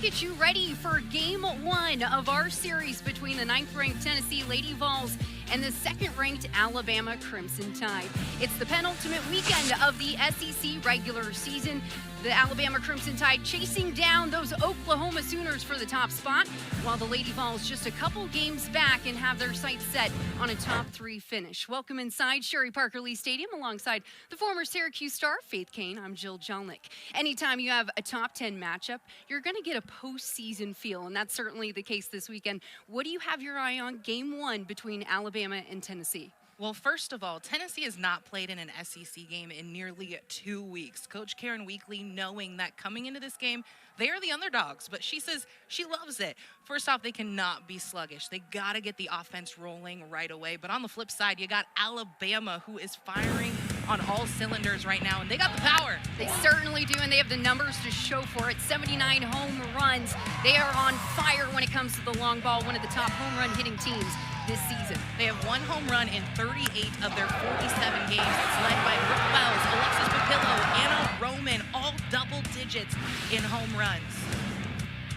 get you ready for game one of our series between the 9th-ranked Tennessee Lady Vols and the 2nd-ranked Alabama Crimson Tide. It's the penultimate weekend of the SEC regular season. The Alabama Crimson Tide chasing down those Oklahoma Sooners for the top spot, while the Lady Vols just a couple games back and have their sights set on a top 3 finish. Welcome inside Sherry Parker Lee Stadium alongside the former Syracuse star, Faith Kane. I'm Jill Jolnick. Anytime you have a top 10 matchup, you're going to get a postseason feel, and that's certainly the case this weekend. What do you have your eye on game one between Alabama and Tennessee? Well, first of all, Tennessee has not played in an SEC game in nearly 2 weeks. Coach Karen Weekly knowing that coming into this game, they are the underdogs, but she says she loves it. First off, they cannot be sluggish. They got to get the offense rolling right away. But on the flip side, you got Alabama, who is firing on all cylinders right now, and they got the power. They certainly do, and they have the numbers to show for it. 79 home runs. They are on fire when it comes to the long ball, one of the top home run hitting teams this season. They have 1 home run in 38 of their 47 games. It's led by Brooke Wells, Alexis Papillo, Anna Roman, all double digits in home runs.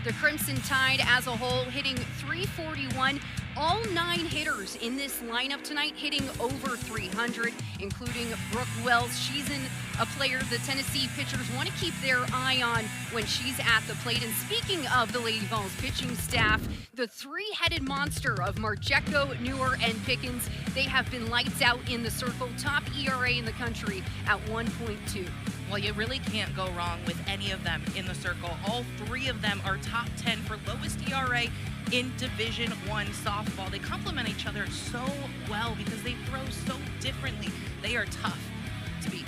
The Crimson Tide as a whole hitting .341. All 9 hitters in this lineup tonight hitting over 300, including Brooke Wells. She's a player the Tennessee pitchers want to keep their eye on when she's at the plate. And speaking of the Lady Vols pitching staff, the 3-headed monster of Marcheco, Newer, and Pickens, they have been lights out in the circle, top ERA in the country at 1.2. Well, you really can't go wrong with any of them in the circle. All 3 of them are top 10 for lowest ERA in Division I softball. They complement each other so well because they throw so differently. They are tough to beat.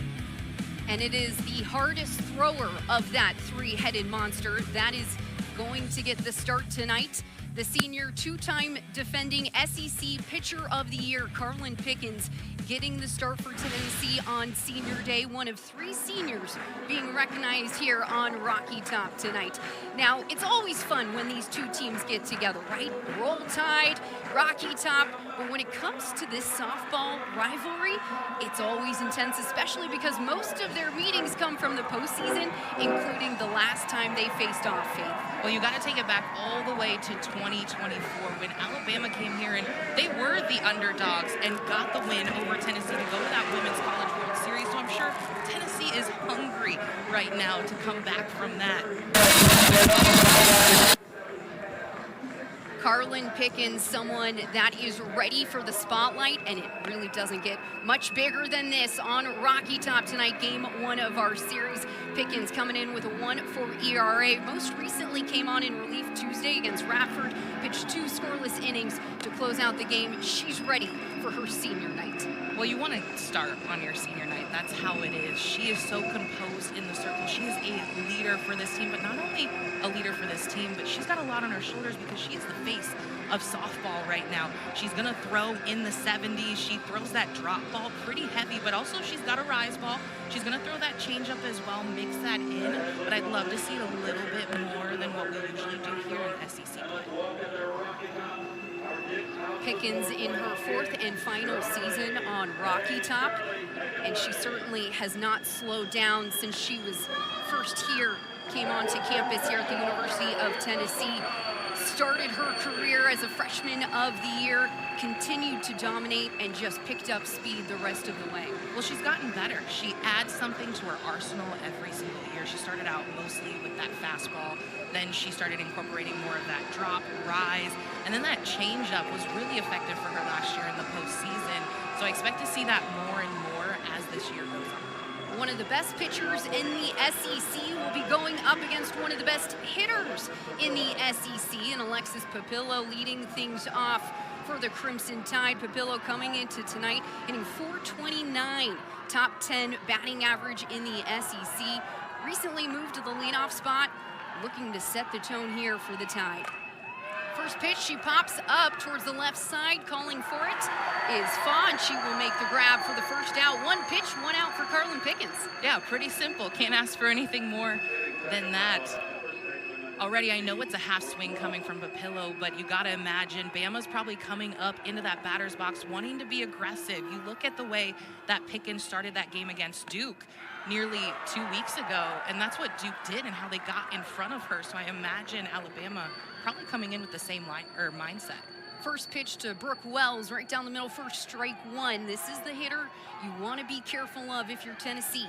And it is the hardest thrower of that 3-headed monster that is going to get the start tonight. The senior 2-time defending SEC Pitcher of the Year, Carlin Pickens, getting the start for Tennessee on Senior Day, one of 3 seniors being recognized here on Rocky Top tonight. Now, it's always fun when these 2 teams get together, right? Roll Tide, Rocky Top, but when it comes to this softball rivalry, it's always intense, especially because most of their meetings come from the postseason, including the last time they faced off, Faith. Well, you got to take it back all the way to 2024 when Alabama came here and they were the underdogs and got the win over Tennessee to go to that Women's College World Series. So I'm sure Tennessee is hungry right now to come back from that. Carlin Pickens, someone that is ready for the spotlight, and it really doesn't get much bigger than this on Rocky Top tonight, game 1 of our series. Pickens coming in with a 1.4 ERA. Most recently came on in relief Tuesday against Radford, pitched 2 scoreless innings to close out the game. She's ready for her senior night. Well, you want to start on your senior night. That's how it is. She is so composed in the circle. She is a leader for this team, but not only a leader for this team, but she's got a lot on her shoulders because she is the face of softball right now. She's going to throw in the 70s. She throws that drop ball pretty heavy, but also she's got a rise ball. She's going to throw that changeup as well, mix that in, but I'd love to see it a little bit more than what we usually do here in SEC play. Pickens in her 4th and final season on Rocky Top, and she certainly has not slowed down since she was first here, came onto campus here at the University of Tennessee, started her career as a freshman of the year, continued to dominate, and just picked up speed the rest of the way. Well, she's gotten better. She adds something to her arsenal every single year. She started out mostly with that fastball. Then she started incorporating more of that drop, rise, and then that changeup was really effective for her last year in the postseason. So I expect to see that more and more as this year goes on. One of the best pitchers in the SEC will be going up against one of the best hitters in the SEC, and Alexis Papillo leading things off for the Crimson Tide. Papillo coming into tonight hitting .429, top 10 batting average in the SEC. Recently moved to the leadoff spot, looking to set the tone here for the Tide. First pitch, she pops up towards the left side. Calling for it is Fawn. She will make the grab for the first out. 1 pitch, 1 out for Carlin Pickens. Yeah, pretty simple. Can't ask for anything more than that. Already, I know it's a half swing coming from Papillo, but you got to imagine Bama's probably coming up into that batter's box wanting to be aggressive. You look at the way that Pickens started that game against Duke nearly 2 weeks ago, and that's what Duke did and how they got in front of her. So I imagine Alabama probably coming in with the same mindset. First pitch to Brooke Wells, right down the middle for strike one. This is the hitter you want to be careful of if you're Tennessee.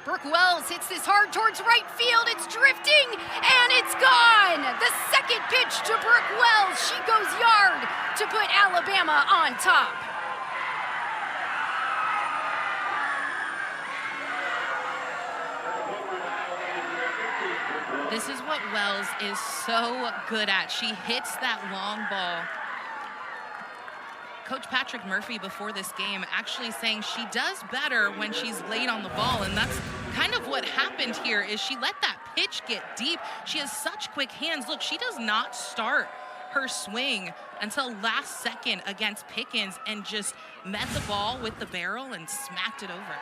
Brooke Wells hits this hard towards right field. It's drifting, and it's gone. The second pitch to Brooke Wells. She goes yard to put Alabama on top. This is what Wells is so good at. She hits that long ball. Coach Patrick Murphy before this game actually saying she does better when she's late on the ball, and that's kind of what happened here is she let that pitch get deep. She has such quick hands. Look, she does not start her swing until last second against Pickens and just met the ball with the barrel and smacked it over.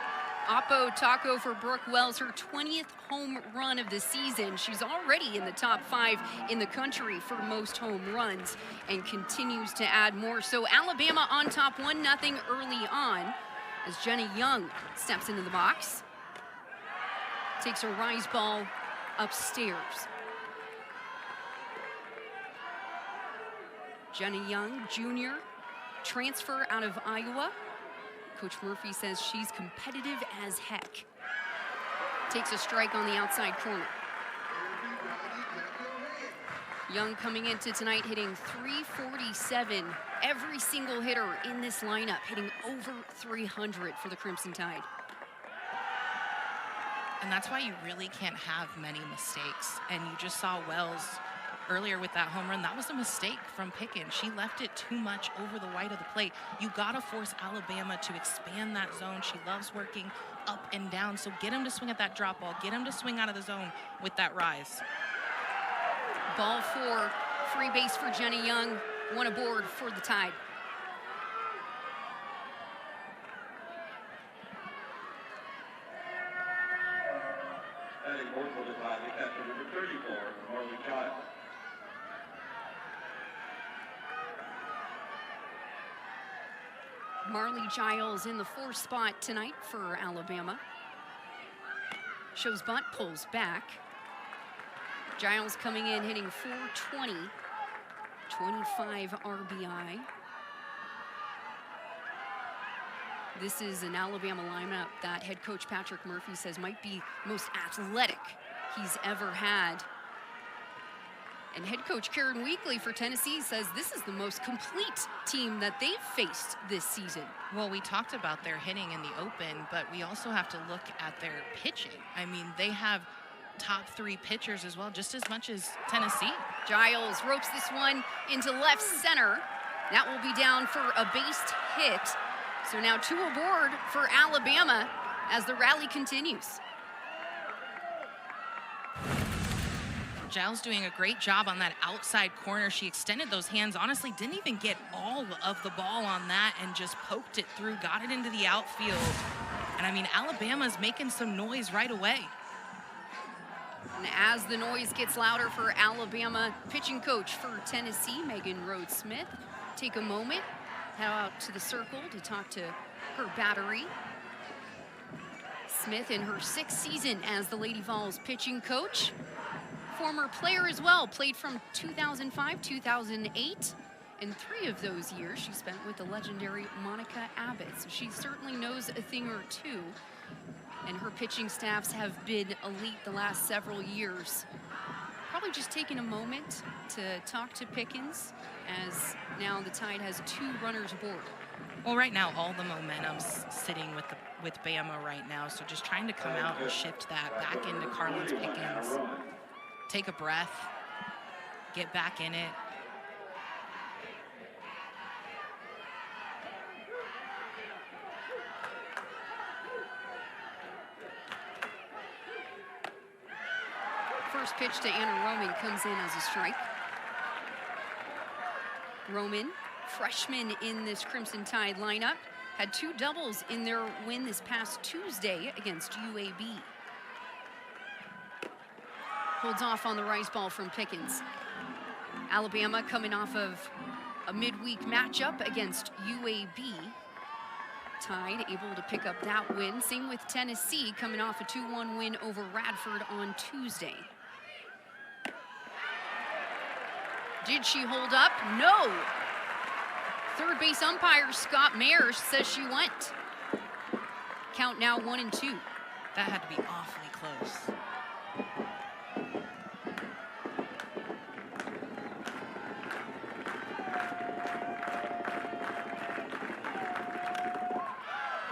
Oppo Taco for Brooke Wells, her 20th home run of the season. She's already in the top 5 in the country for most home runs and continues to add more. So Alabama on top 1-0 early on as Jenna Young steps into the box. Takes a rise ball upstairs. Jenna Young, junior, transfer out of Iowa. Coach Murphy says she's competitive as heck. Takes a strike on the outside corner. Young coming into tonight hitting .347. Every single hitter in this lineup hitting over 300 for the Crimson Tide. And that's why you really can't have many mistakes. And you just saw Wells earlier with that home run. That was a mistake from Pickens. She left it too much over the white of the plate. You gotta force Alabama to expand that zone. She loves working up and down. So get him to swing at that drop ball. Get him to swing out of the zone with that rise. Ball 4, free base for Jenna Young. One aboard for the Tide. Adding more for the Tide, the catcher number 34, Marley Giles. Marley Giles in the 4th spot tonight for Alabama. Shows bunt, pulls back. Giles coming in hitting .420, 25 RBI. This is an Alabama lineup that head coach Patrick Murphy says might be most athletic he's ever had. And head coach Karen Weekly for Tennessee says this is the most complete team that they've faced this season. Well, we talked about their hitting in the open, but we also have to look at their pitching. I mean, they have top 3 pitchers as well, just as much as Tennessee. Giles ropes this one into left center. That will be down for a based hit. So now 2 aboard for Alabama as the rally continues. Giles doing a great job on that outside corner. She extended those hands, honestly didn't even get all of the ball on that and just poked it through, got it into the outfield. And I mean, Alabama's making some noise right away. And as the noise gets louder for Alabama, pitching coach for Tennessee, Megan Rhodes-Smith, take a moment, head out to the circle to talk to her battery. Smith in her 6th season as the Lady Vols pitching coach. Former player as well, played from 2005, 2008, and 3 of those years she spent with the legendary Monica Abbott. So she certainly knows a thing or two, and her pitching staffs have been elite the last several years. Probably just taking a moment to talk to Pickens, as now the Tide has 2 runners aboard. Well, right now, all the momentum's sitting with Bama right now, so just trying to come out and shift that back into Carlins Pickens. Take a breath, get back in it. First pitch to Anna Roman comes in as a strike. Roman, freshman in this Crimson Tide lineup, had 2 doubles in their win this past Tuesday against UAB. holds off on the rise ball from Pickens. Alabama coming off of a midweek matchup against UAB. Tide able to pick up that win. Same with Tennessee coming off a 2-1 win over Radford on Tuesday. Did she hold up? No. Third base umpire Scott Mayer says she went. Count now 1-2. That had to be awfully close.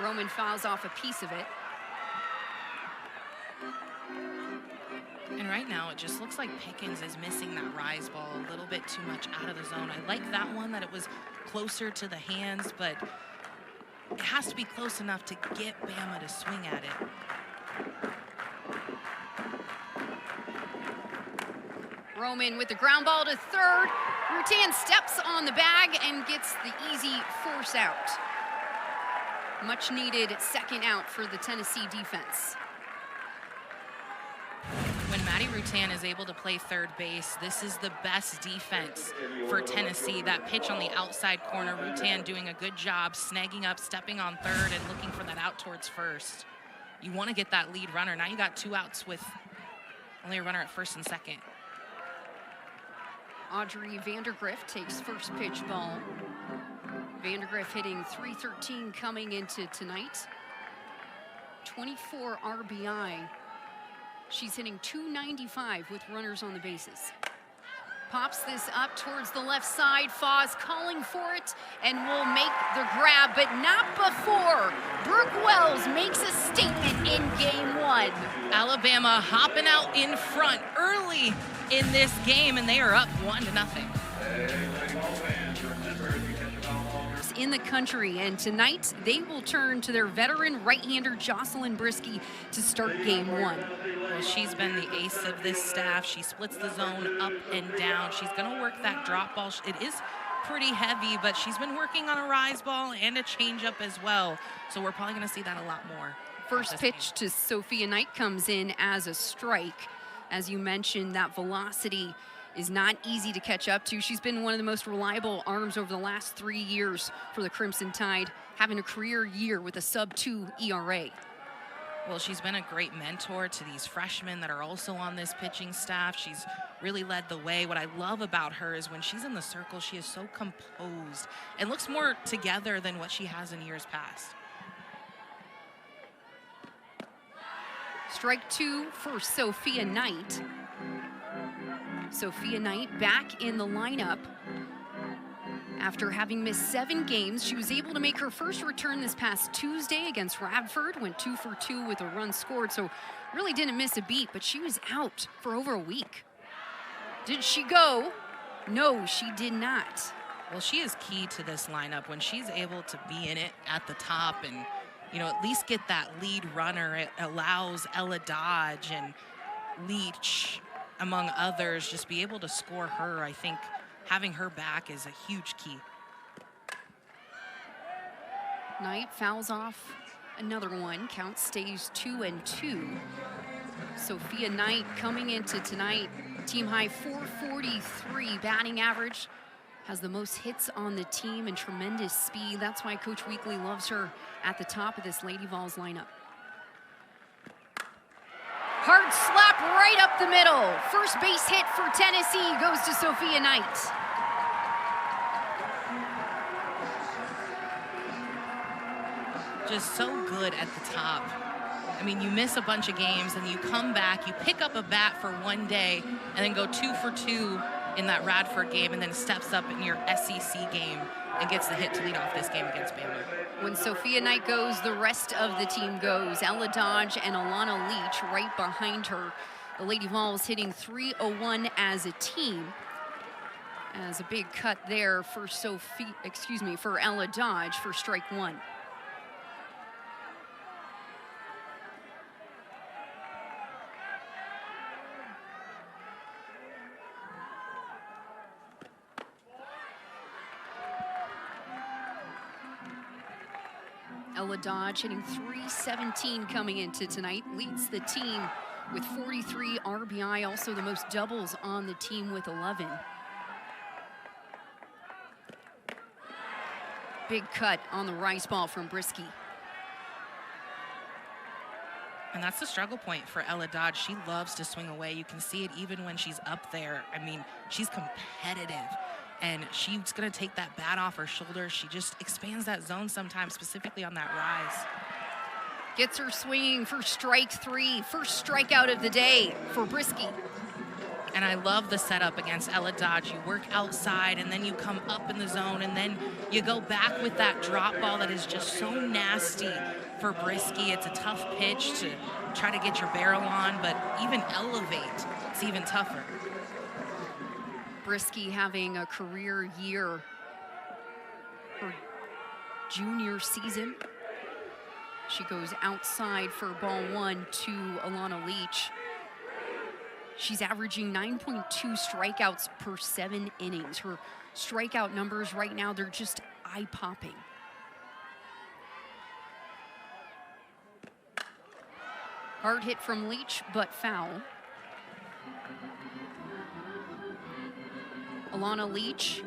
Roman fouls off a piece of it. And right now, it just looks like Pickens is missing that rise ball a little bit too much out of the zone. I like that one, that it was closer to the hands, but it has to be close enough to get Bama to swing at it. Roman with the ground ball to third. Rutan steps on the bag and gets the easy force out. Much needed second out for the Tennessee defense. When Maddie Rutan is able to play third base, this is the best defense for Tennessee. That pitch on the outside corner, Rutan doing a good job, snagging up, stepping on third, and looking for that out towards first. You want to get that lead runner. Now you got 2 outs with only a runner at first and second. Audrey Vandergrift takes first pitch ball. Vandergrift hitting .313 coming into tonight. 24 RBI. She's hitting .295 with runners on the bases. Pops this up towards the left side. Foz calling for it and will make the grab, but not before Brooke Wells makes a statement in game 1. Alabama hopping out in front early in this game, and they are up 1-0. In the country, and tonight they will turn to their veteran right-hander Jocelyn Brisky to start game 1. Well, she's been the ace of this staff. She splits the zone up and down. She's going to work that drop ball. It is pretty heavy, but she's been working on a rise ball and a changeup as well. So we're probably going to see that a lot more. First pitch to Sophia Knight comes in as a strike. As you mentioned, that velocity is not easy to catch up to. She's been one of the most reliable arms over the last 3 years for the Crimson Tide, having a career year with a sub-2 ERA. Well, she's been a great mentor to these freshmen that are also on this pitching staff. She's really led the way. What I love about her is when she's in the circle, she is so composed and looks more together than what she has in years past. Strike 2 for Sophia Knight. Sophia Knight back in the lineup. After having missed 7 games, she was able to make her first return this past Tuesday against Radford, went 2 for 2 with a run scored, so really didn't miss a beat, but she was out for over a week. Did she go? No, she did not. Well, she is key to this lineup. When she's able to be in it at the top and, you know, at least get that lead runner, it allows Ella Dodge and Leach, among others, just be able to score her. I think having her back is a huge key. Knight fouls off another one. Count stays 2-2. Sophia Knight coming into tonight, team high 443 batting average, has the most hits on the team and tremendous speed. That's why Coach Weekly loves her at the top of this Lady Vols lineup. Hard slap right up the middle. First base hit for Tennessee goes to Sophia Knight. Just so good at the top. I mean, you miss a bunch of games and you come back, you pick up a bat for one day and then go 2 for 2 in that Radford game and then steps up in your SEC game and gets the hit to lead off this game against Bama. When Sophia Knight goes, the rest of the team goes. Ella Dodge and Alana Leach right behind her. The Lady Vols hitting .301 as a team. As a big cut there for for Ella Dodge for strike 1. Ella Dodge hitting .317 coming into tonight, leads the team with 43 RBI, also the most doubles on the team with 11. Big cut on the rice ball from Brisky. And that's the struggle point for Ella Dodge. She loves to swing away. You can see it even when she's up there. I mean, she's competitive, and she's going to take that bat off her shoulder. She just expands that zone sometimes, specifically on that rise. Gets her swinging for strike 3. First strikeout of the day for Brisky. And I love the setup against Ella Dodge. You work outside, and then you come up in the zone, and then you go back with that drop ball that is just so nasty for Brisky. It's a tough pitch to try to get your barrel on, but even elevate, it's even tougher. Brisky having a career year. Her junior season. She goes outside for ball 1 to Alana Leach. She's averaging 9.2 strikeouts per 7 innings. Her strikeout numbers right now, they're just eye-popping. Hard hit from Leach, but foul. Alana Leach,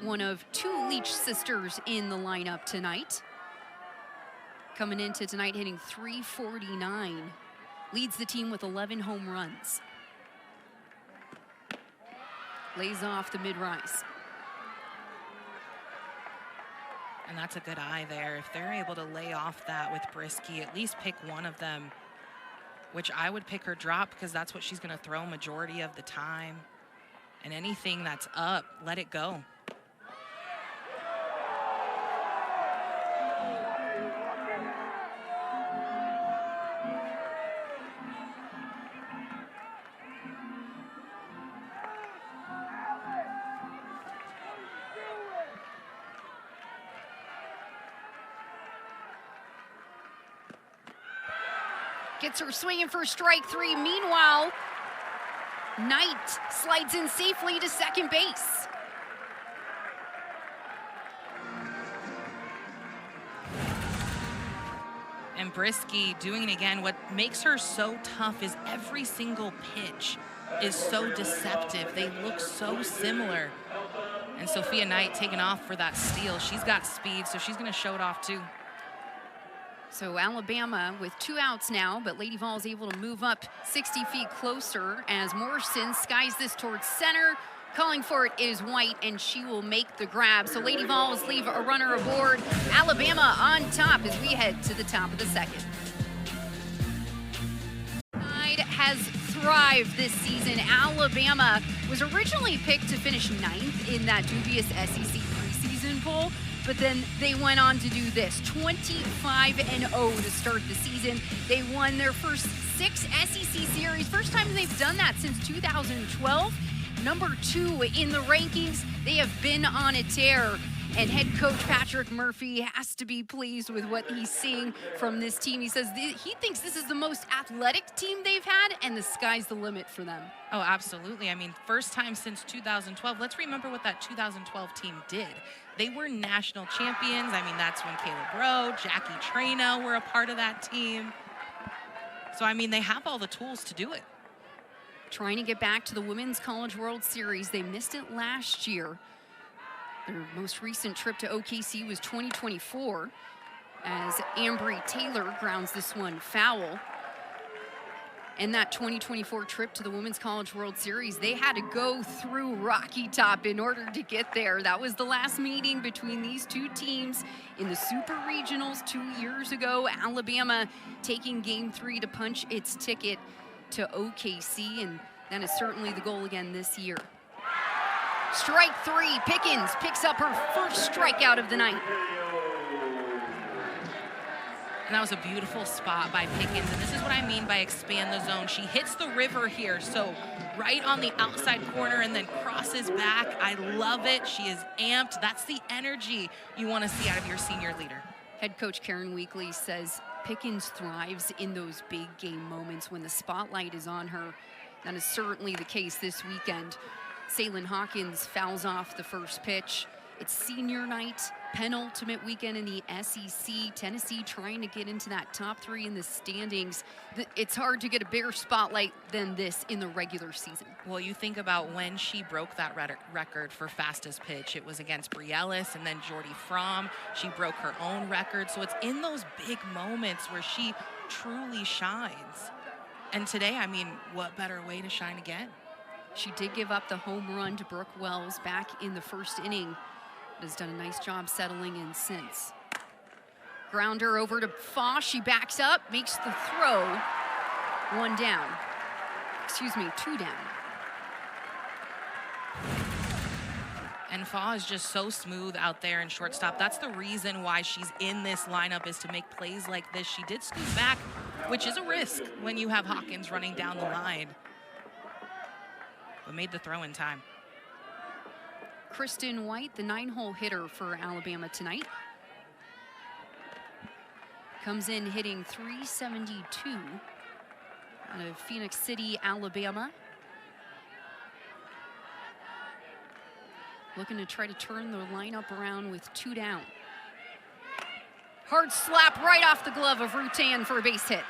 one of 2 Leach sisters in the lineup tonight. Coming into tonight hitting .349. Leads the team with 11 home runs. Lays off the mid-rise. And that's a good eye there. If they're able to lay off that with Brisky, at least pick one of them, which I would pick her drop because that's what she's going to throw majority of the time. And anything that's up, let it go. Gets her swinging for strike 3. Meanwhile, Knight slides in safely to second base. And Brisky doing it again. What makes her so tough is every single pitch is so deceptive. They look so similar. And Sophia Knight taking off for that steal. She's got speed, so she's going to show it off too. So Alabama with 2 outs now, but Lady Vols able to move up 60 feet closer as Morrison skies this towards center. Calling for it is White, and she will make the grab. So Lady Vols leave a runner aboard. Alabama on top as we head to the top of the second. Tide has thrived this season. Alabama was originally picked to finish 9th in that dubious SEC preseason poll, but then they went on to do this, 25-0 to start the season. They won their first 6 SEC series. First time they've done that since 2012. Number 2 in the rankings. They have been on a tear. And head coach Patrick Murphy has to be pleased with what he's seeing from this team. He says he thinks this is the most athletic team they've had, and the sky's the limit for them. Oh, absolutely. I mean, first time since 2012. Let's remember what that 2012 team did. They were national champions. I mean, that's when Caleb Rowe, Jackie Trano were a part of that team. So, I mean, they have all the tools to do it. Trying to get back to the Women's College World Series. They missed it last year. Their most recent trip to OKC was 2024 as Ambry Taylor grounds this one foul. And that 2024 trip to the Women's College World Series, they had to go through Rocky Top in order to get there. That was the last meeting between these 2 teams in the Super Regionals 2 years ago. Alabama taking Game 3 to punch its ticket to OKC, and that is certainly the goal again this year. Strike 3, Pickens picks up her first strikeout of the night. And that was a beautiful spot by Pickens. And this is what I mean by expand the zone. She hits the river here, so right on the outside corner and then crosses back. I love it. She is amped. That's the energy you want to see out of your senior leader. Head coach Karen Weekly says Pickens thrives in those big game moments when the spotlight is on her. That is certainly the case this weekend. Salyn Hawkins fouls off the first pitch. It's senior night. penultimate weekend in the SEC. Tennessee trying to get into that top 3 in the standings. It's hard to get a bigger spotlight than this in the regular season. Well, you think about when she broke that record for fastest pitch. It was against Brie Ellis and then Jordy Fromm. She broke her own record. So it's in those big moments where she truly shines. And today, I mean, what better way to shine again? She did give up the home run to Brooke Wells back in the first inning, but has done a nice job settling in since. Grounder over to Foss. She backs up, makes the throw. 1 down. Excuse me, 2 down. And Fa is just so smooth out there in shortstop. That's the reason why she's in this lineup, is to make plays like this. She did scoot back, which is a risk when you have Hawkins running down the line, but made the throw in time. Kristen White, the 9-hole hitter for Alabama tonight. Comes in hitting .372 out of Phoenix City, Alabama. Looking to try to turn the lineup around with 2 down. Hard slap right off the glove of Rutan for a base hit.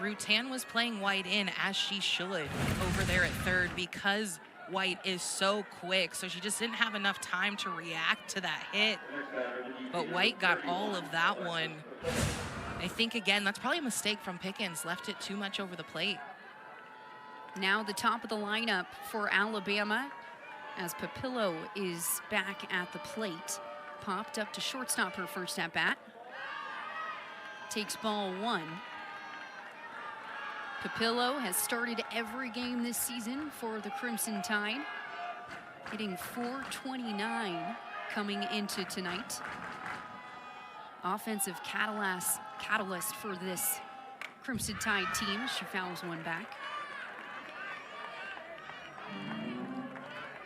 Rutan was playing White in, as she should, over there at third, because White is so quick. So she just didn't have enough time to react to that hit. But White got all of that one. I think, again, that's probably a mistake from Pickens. Left it too much over the plate. Now the top of the lineup for Alabama, as Papillo is back at the plate. Popped up to shortstop her first at bat. Takes ball 1. Papillo has started every game this season for the Crimson Tide, hitting .429 coming into tonight. Offensive catalyst for this Crimson Tide team. She fouls one back.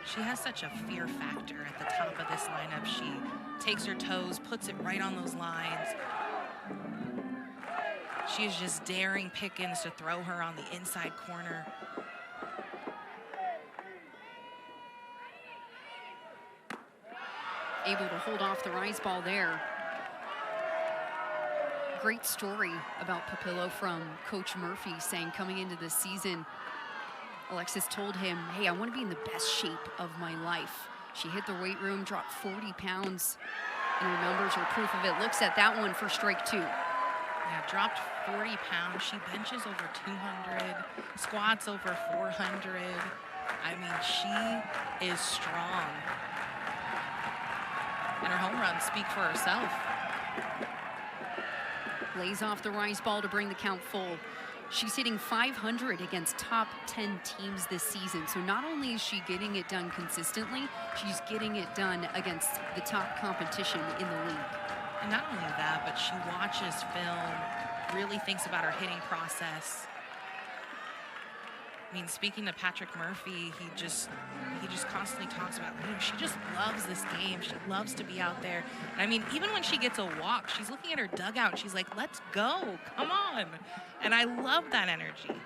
She has such a fear factor at the top of this lineup. She takes her toes, puts it right on those lines. She is just daring Pickens to throw her on the inside corner. Able to hold off the rise ball there. Great story about Papillo from Coach Murphy, saying coming into this season, Alexis told him, hey, I want to be in the best shape of my life. She hit the weight room, dropped 40 pounds, and her numbers are proof of it. Looks at that one for strike 2. Yeah, dropped 40 pounds. She benches over 200, squats over 400. I mean, she is strong. And her home runs speak for herself. Lays off the rise ball to bring the count full. She's hitting .500 against top 10 teams this season. So not only is she getting it done consistently, she's getting it done against the top competition in the league. And not only that, but she watches film, really thinks about her hitting process. I mean, speaking to Patrick Murphy, he just constantly talks about, you know, she just loves this game. She loves to be out there. And I mean, even when she gets a walk, she's looking at her dugout and she's like, let's go, come on. And I love that energy.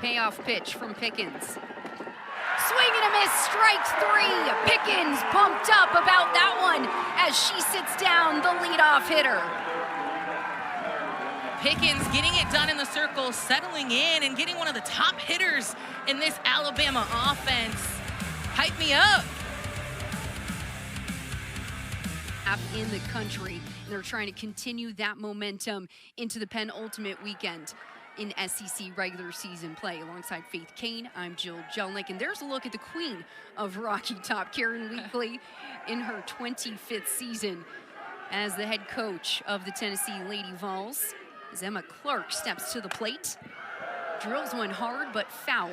Payoff pitch from Pickens. Swing and a miss, strike 3. Pickens pumped up about that one as she sits down, the leadoff hitter. Pickens getting it done in the circle, settling in and getting one of the top hitters in this Alabama offense. Hype me up. Up in the country, and they're trying to continue that momentum into the penultimate weekend in SEC regular season play. Alongside Faith Kane, I'm Jill Jelnick, and there's a look at the queen of Rocky Top, Karen Weekly, in her 25th season as the head coach of the Tennessee Lady Vols. As Emma Clark steps to the plate, drills one hard but foul.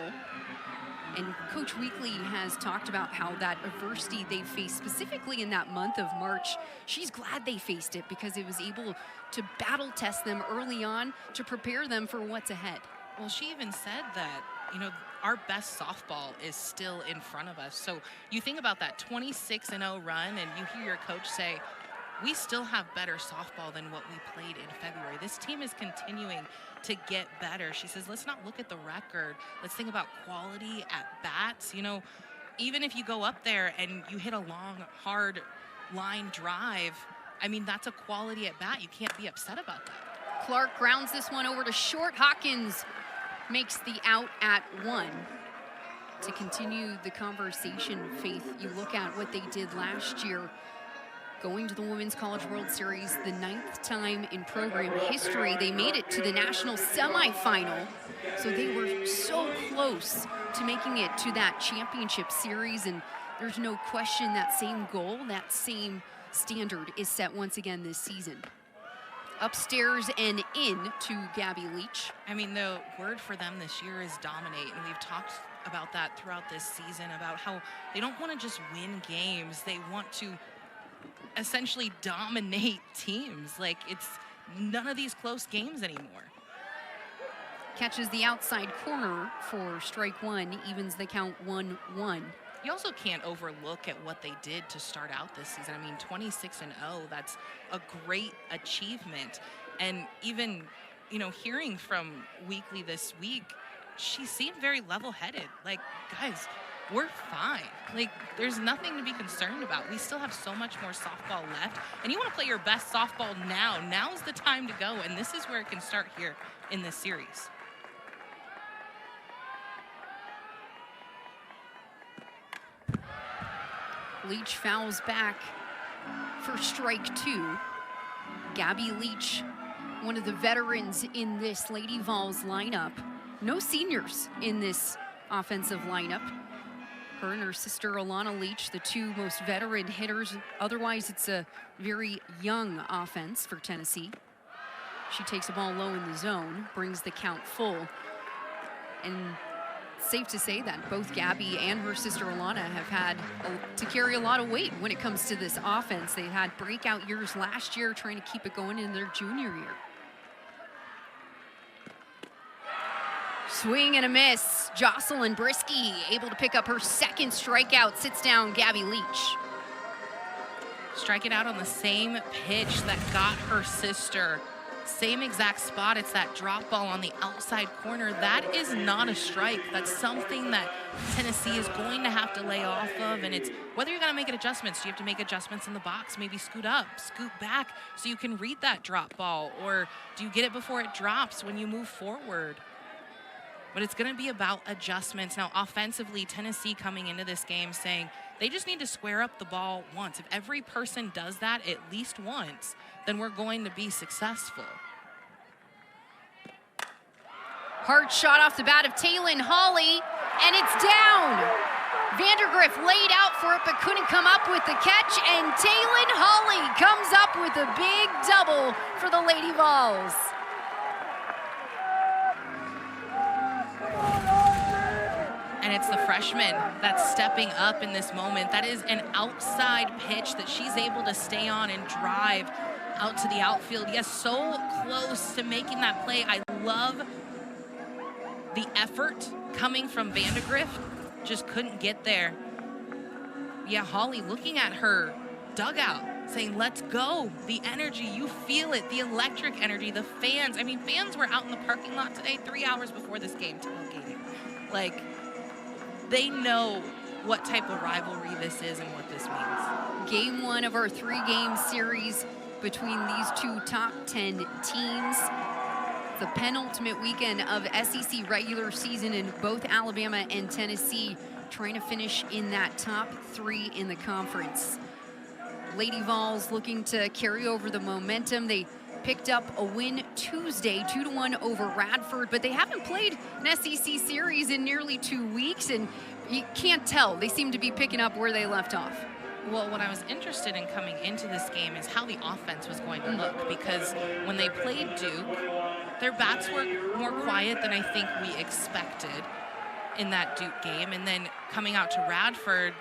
And Coach Weekly has talked about how that adversity they faced, specifically in that month of March, she's glad they faced it because it was able to battle test them early on to prepare them for what's ahead. Well, she even said that, you know, our best softball is still in front of us. So you think about that 26-0 run and you hear your coach say, we still have better softball than what we played in February. This team is continuing to get better. She says, let's not look at the record. Let's think about quality at bats. You know, even if you go up there and you hit a long, hard line drive, I mean, that's a quality at bat. You can't be upset about that. Clark grounds this one over to short. Hawkins makes the out at 1. To continue the conversation, Faith, you look at what they did last year, going to the Women's College World Series, the 9th time in program history. They made it to the national semifinal, so they were so close to making it to that championship series, and there's no question that same goal, that same standard is set once again this season. Upstairs and in to Gabby Leach. I mean, the word for them this year is dominate, and we've talked about that throughout this season, about how they don't want to just win games. They want to essentially dominate teams. Like, it's none of these close games anymore. Catches the outside corner for strike 1, evens the count 1-1. You also can't overlook at what they did to start out this season. I mean, 26-0, that's a great achievement. And even, you know, hearing from Weekly this week, she seemed very level-headed. Like, guys, we're fine. Like, there's nothing to be concerned about. We still have so much more softball left. And you want to play your best softball now. Now's the time to go. And this is where it can start here in this series. Leach fouls back for strike 2. Gabby Leach, one of the veterans in this Lady Vols lineup. No seniors in this offensive lineup. Her and her sister Alana Leach, the two most veteran hitters. Otherwise, it's a very young offense for Tennessee. She takes the ball low in the zone, brings the count full. And safe to say that both Gabby and her sister Alana have had to carry a lot of weight when it comes to this offense. They had breakout years last year, trying to keep it going in their junior year. Swing and a miss. Jocelyn Brisky able to pick up her second strikeout, sits down Gabby Leach. Strike it out on the same pitch that got her sister. Same exact spot. It's that drop ball on the outside corner. That is not a strike. That's something that Tennessee is going to have to lay off of. And it's whether you're going to make adjustments. Do you have to make adjustments in the box? Maybe scoot up, scoot back so you can read that drop ball? Or do you get it before it drops when you move forward? But it's going to be about adjustments. Now, offensively, Tennessee coming into this game saying they just need to square up the ball once. If every person does that at least once, then we're going to be successful. Hard shot off the bat of Taylin Hawley, and it's down. Vandergriff laid out for it, but couldn't come up with the catch, and Taylin Hawley comes up with a big double for the Lady Vols. And it's the freshman that's stepping up in this moment. That is an outside pitch that she's able to stay on and drive out to the outfield. Yes, so close to making that play. I love the effort coming from Vandegrift. Just couldn't get there. Yeah, Hawley looking at her dugout, saying, let's go. The energy, you feel it, the electric energy, the fans. I mean, fans were out in the parking lot today 3 hours before this game tailgating. Like, they know what type of rivalry this is and what this means. Game 1 of our 3-game series between these two top 10 teams. The penultimate weekend of SEC regular season, in both Alabama and Tennessee trying to finish in that top 3 in the conference. Lady Vols looking to carry over the momentum. They picked up a win Tuesday, 2-1 over Radford, but they haven't played an SEC series in nearly 2 weeks, and you can't tell. They seem to be picking up where they left off. Well, what I was interested in coming into this game is how the offense was going to look, because when they played Duke, their bats were more quiet than I think we expected in that Duke game. And then coming out to Radford,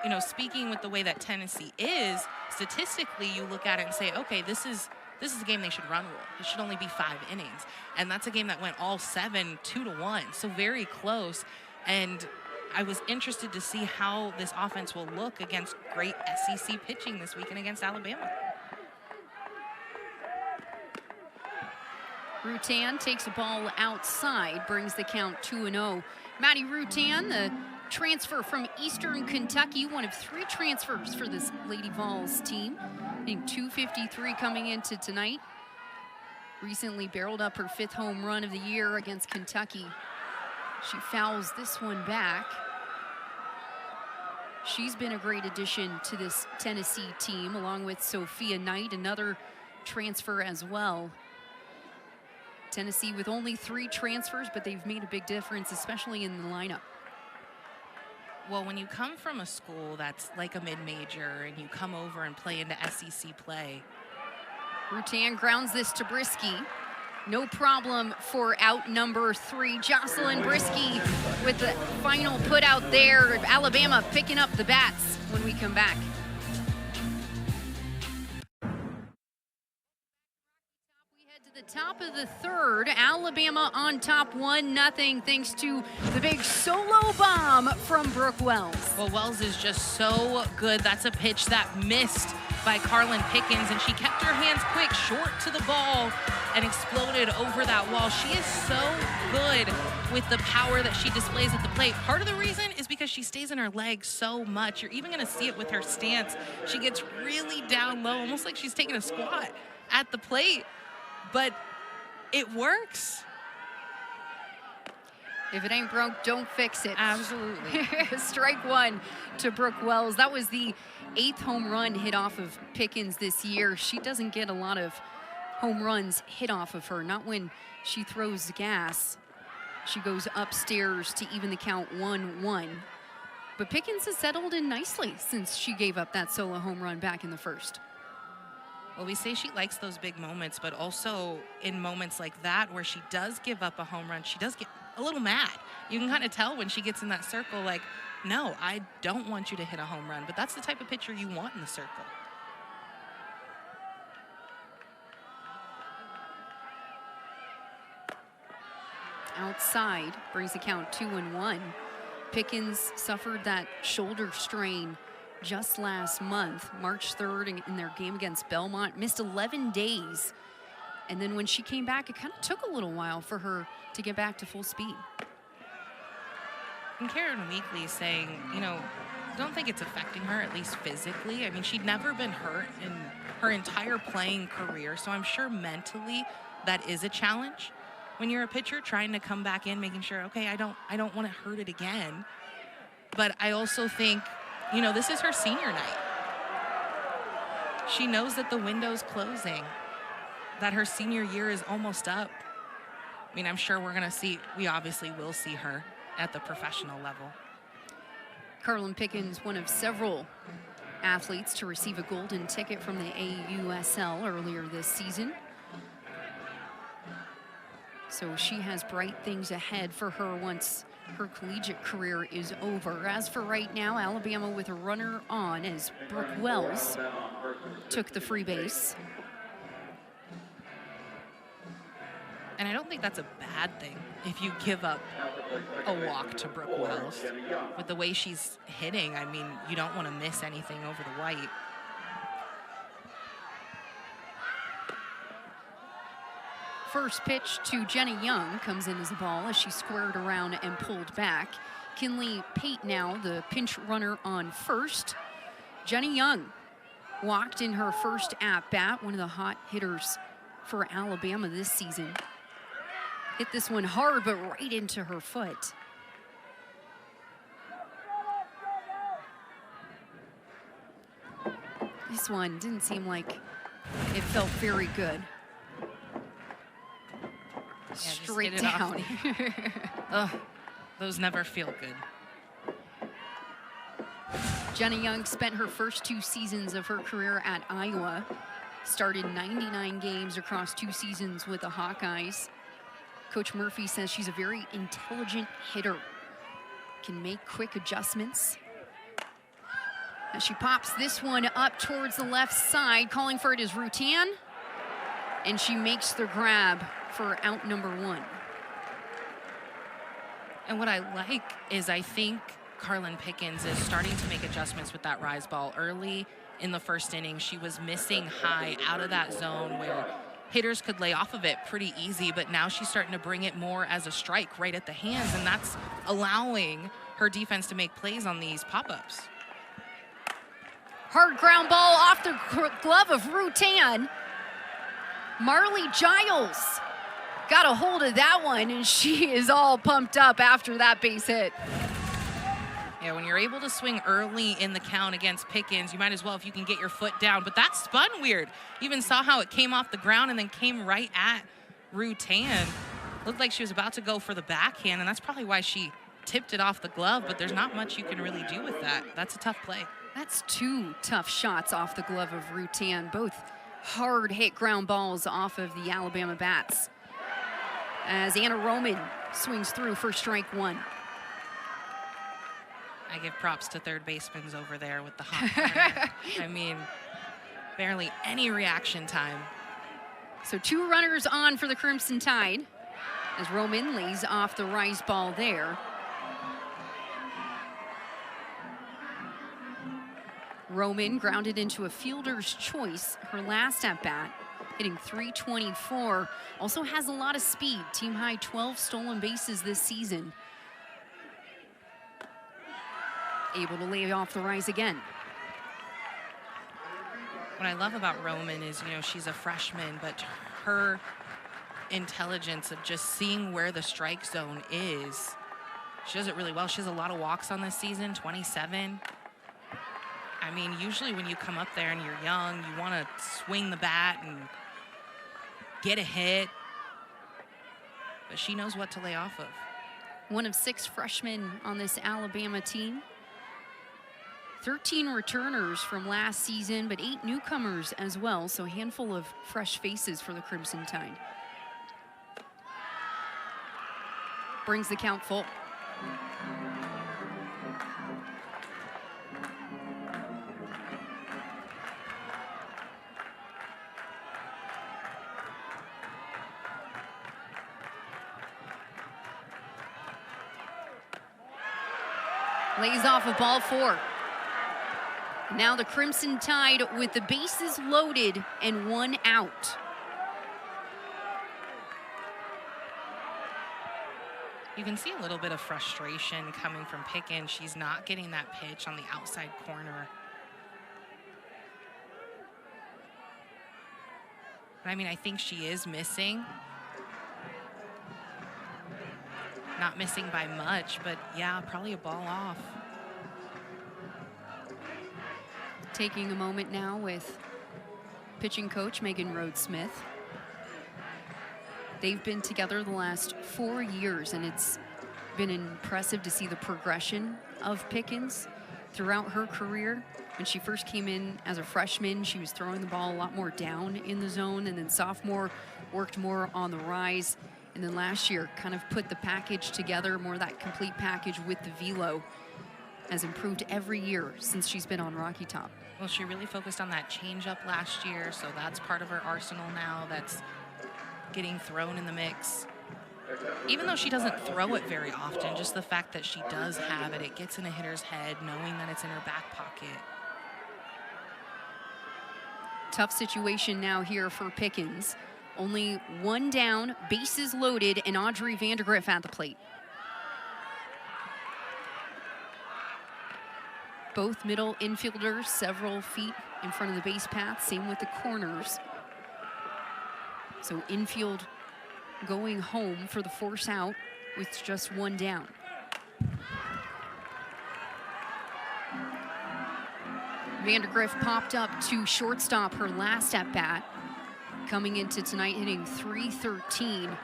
you know, speaking with the way that Tennessee is, statistically you look at it and say, okay, this is a game they should run rule. It should only be 5 innings. And that's a game that went all 7, 2-1, so very close. And I was interested to see how this offense will look against great SEC pitching this weekend against Alabama. Rutan takes a ball outside, brings the count 2-0. Maddie Rutan, the transfer from Eastern Kentucky, one of 3 transfers for this Lady Vols team. Hitting .253 coming into tonight. Recently barreled up her 5th home run of the year against Kentucky. She fouls this one back. She's been a great addition to this Tennessee team, along with Sophia Knight, another transfer as well. Tennessee with only 3 transfers, but they've made a big difference, especially in the lineup. Well, when you come from a school that's like a mid-major and you come over and play into SEC play. Rutan grounds this to Brisky. No problem for out number 3, Jocelyn Brisky with the final put out there. Alabama picking up the bats when we come back. The top of the 3rd, Alabama on top 1-0 thanks to the big solo bomb from Brooke Wells. Well, Wells is just so good. That's a pitch that missed by Carlin Pickens, and she kept her hands quick, short to the ball, and exploded over that wall. She is so good with the power that she displays at the plate. Part of the reason is because she stays in her legs so much. You're even going to see it with her stance. She gets really down low, almost like she's taking a squat at the plate. But it works. If it ain't broke, don't fix it. Absolutely. Strike 1 to Brooke Wells. That was the 8th home run hit off of Pickens this year. She doesn't get a lot of home runs hit off of her, not when she throws the gas. She goes upstairs to even the count 1-1. But Pickens has settled in nicely since she gave up that solo home run back in the 1st. Well, we say she likes those big moments, but also in moments like that where she does give up a home run, she does get a little mad. You can kind of tell when she gets in that circle, like, no, I don't want you to hit a home run, but that's the type of pitcher you want in the circle. Outside brings the count 2-1. Pickens suffered that shoulder strain just last month, March 3rd, in their game against Belmont. Missed 11 days. And then when she came back, it kind of took a little while for her to get back to full speed. And Karen Weekly is saying, you know, don't think it's affecting her, at least physically. I mean, she'd never been hurt in her entire playing career, so I'm sure mentally that is a challenge when you're a pitcher, trying to come back in, making sure, okay, I don't want to hurt it again. But I also think, you know, this is her senior night. She knows that the window's closing, that her senior year is almost up. I mean, I'm sure we obviously will see her at the professional level. Carlin Pickens, one of several athletes to receive a golden ticket from the AUSL earlier this season. So she has bright things ahead for her once her collegiate career is over. As for right now, Alabama with a runner on as Brooke Wells took the free base. And I don't think that's a bad thing if you give up a walk to Brooke Wells. With the way she's hitting, I mean, you don't want to miss anything over the white. First pitch to Jenny Young comes in as a ball as she squared around and pulled back. Kinley Pate now the pinch runner on first. Jenny Young walked in her first at-bat, one of the hot hitters for Alabama this season. Hit this one hard, but right into her foot. This one didn't seem like it felt very good. Yeah, straight down. Ugh, those never feel good. Jenny Young spent her first 2 seasons of her career at Iowa. Started 99 games across 2 seasons with the Hawkeyes. Coach Murphy says she's a very intelligent hitter. Can make quick adjustments. As she pops this one up towards the left side, calling for it is Rutan. And she makes the grab for out number 1. And what I like is I think Carlin Pickens is starting to make adjustments with that rise ball. Early in the first inning, she was missing high out of that zone where hitters could lay off of it pretty easy, but now she's starting to bring it more as a strike right at the hands, and that's allowing her defense to make plays on these pop-ups. Hard ground ball off the glove of Rutan. Marley Giles got a hold of that one, and she is all pumped up after that base hit. Yeah, when you're able to swing early in the count against Pickens, you might as well if you can get your foot down. But that spun weird. You even saw how it came off the ground and then came right at Rutan. Looked like she was about to go for the backhand, and that's probably why she tipped it off the glove, but there's not much you can really do with that. That's a tough play. That's two tough shots off the glove of Rutan, both hard hit ground balls off of the Alabama bats. As Anna Roman swings through for strike one. I give props to third basemen over there with the hot corner. I mean, barely any reaction time. So 2 runners on for the Crimson Tide as Roman lays off the rise ball there. Roman grounded into a fielder's choice her last at bat, hitting .324. Also has a lot of speed, team high 12 stolen bases this season. Able to lay off the rise again. What I love about Roman is, she's a freshman, but her intelligence of just seeing where the strike zone is, she does it really well. She has a lot of walks on this season, 27. I mean, usually when you come up there and you're young, you want to swing the bat and get a hit, but she knows what to lay off of. One of 6 freshmen on this Alabama team. 13 returners from last season, but 8 newcomers as well, so a handful of fresh faces for the Crimson Tide. Brings the count full. Lays off of ball 4. Now the Crimson Tide with the bases loaded and 1 out. You can see a little bit of frustration coming from Pickens. She's not getting that pitch on the outside corner. But I mean, I think she is missing. Not missing by much, but yeah, probably a ball off. Taking a moment now with pitching coach Megan Rhodes-Smith. They've been together the last 4 years, and it's been impressive to see the progression of Pickens throughout her career. When she first came in as a freshman, she was throwing the ball a lot more down in the zone, and then sophomore worked more on the rise. And then last year kind of put the package together, more that complete package with the velo. Has improved every year since she's been on Rocky Top. Well, she really focused on that changeup last year, so that's part of her arsenal now that's getting thrown in the mix. Even though she doesn't throw it very often, just the fact that she does have it, it gets in a hitter's head knowing that it's in her back pocket. Tough situation now here for Pickens. Only 1 down, bases loaded, and Audrey Vandergriff at the plate. Both middle infielders several feet in front of the base path, same with the corners. So infield going home for the force out with just 1 down. Vandergriff popped up to shortstop her last at bat. Coming into tonight hitting .313,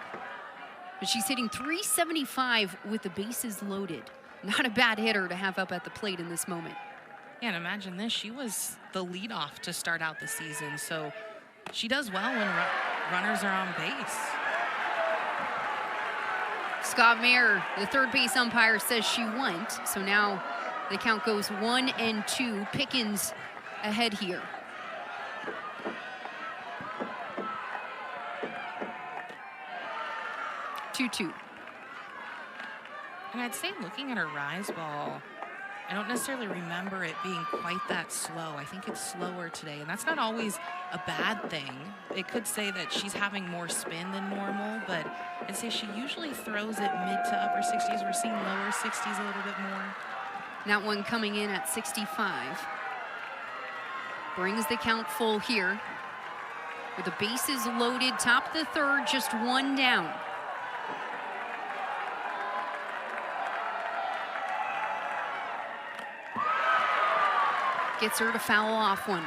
but she's hitting .375 with the bases loaded. Not a bad hitter to have up at the plate in this moment. Yeah, and imagine this, she was the leadoff to start out the season, so she does well when runners are on base. Scott Mayer, the third base umpire, says she went, so now the count goes 1-2. Pickens ahead here. 2-2. And I'd say looking at her rise ball, I don't necessarily remember it being quite that slow. I think it's slower today, and that's not always a bad thing. It could say that she's having more spin than normal, but I'd say she usually throws it mid to upper 60s. We're seeing lower 60s a little bit more. That one coming in at 65. Brings the count full here. With the bases loaded, top of the third, just one down. Gets her to foul off one.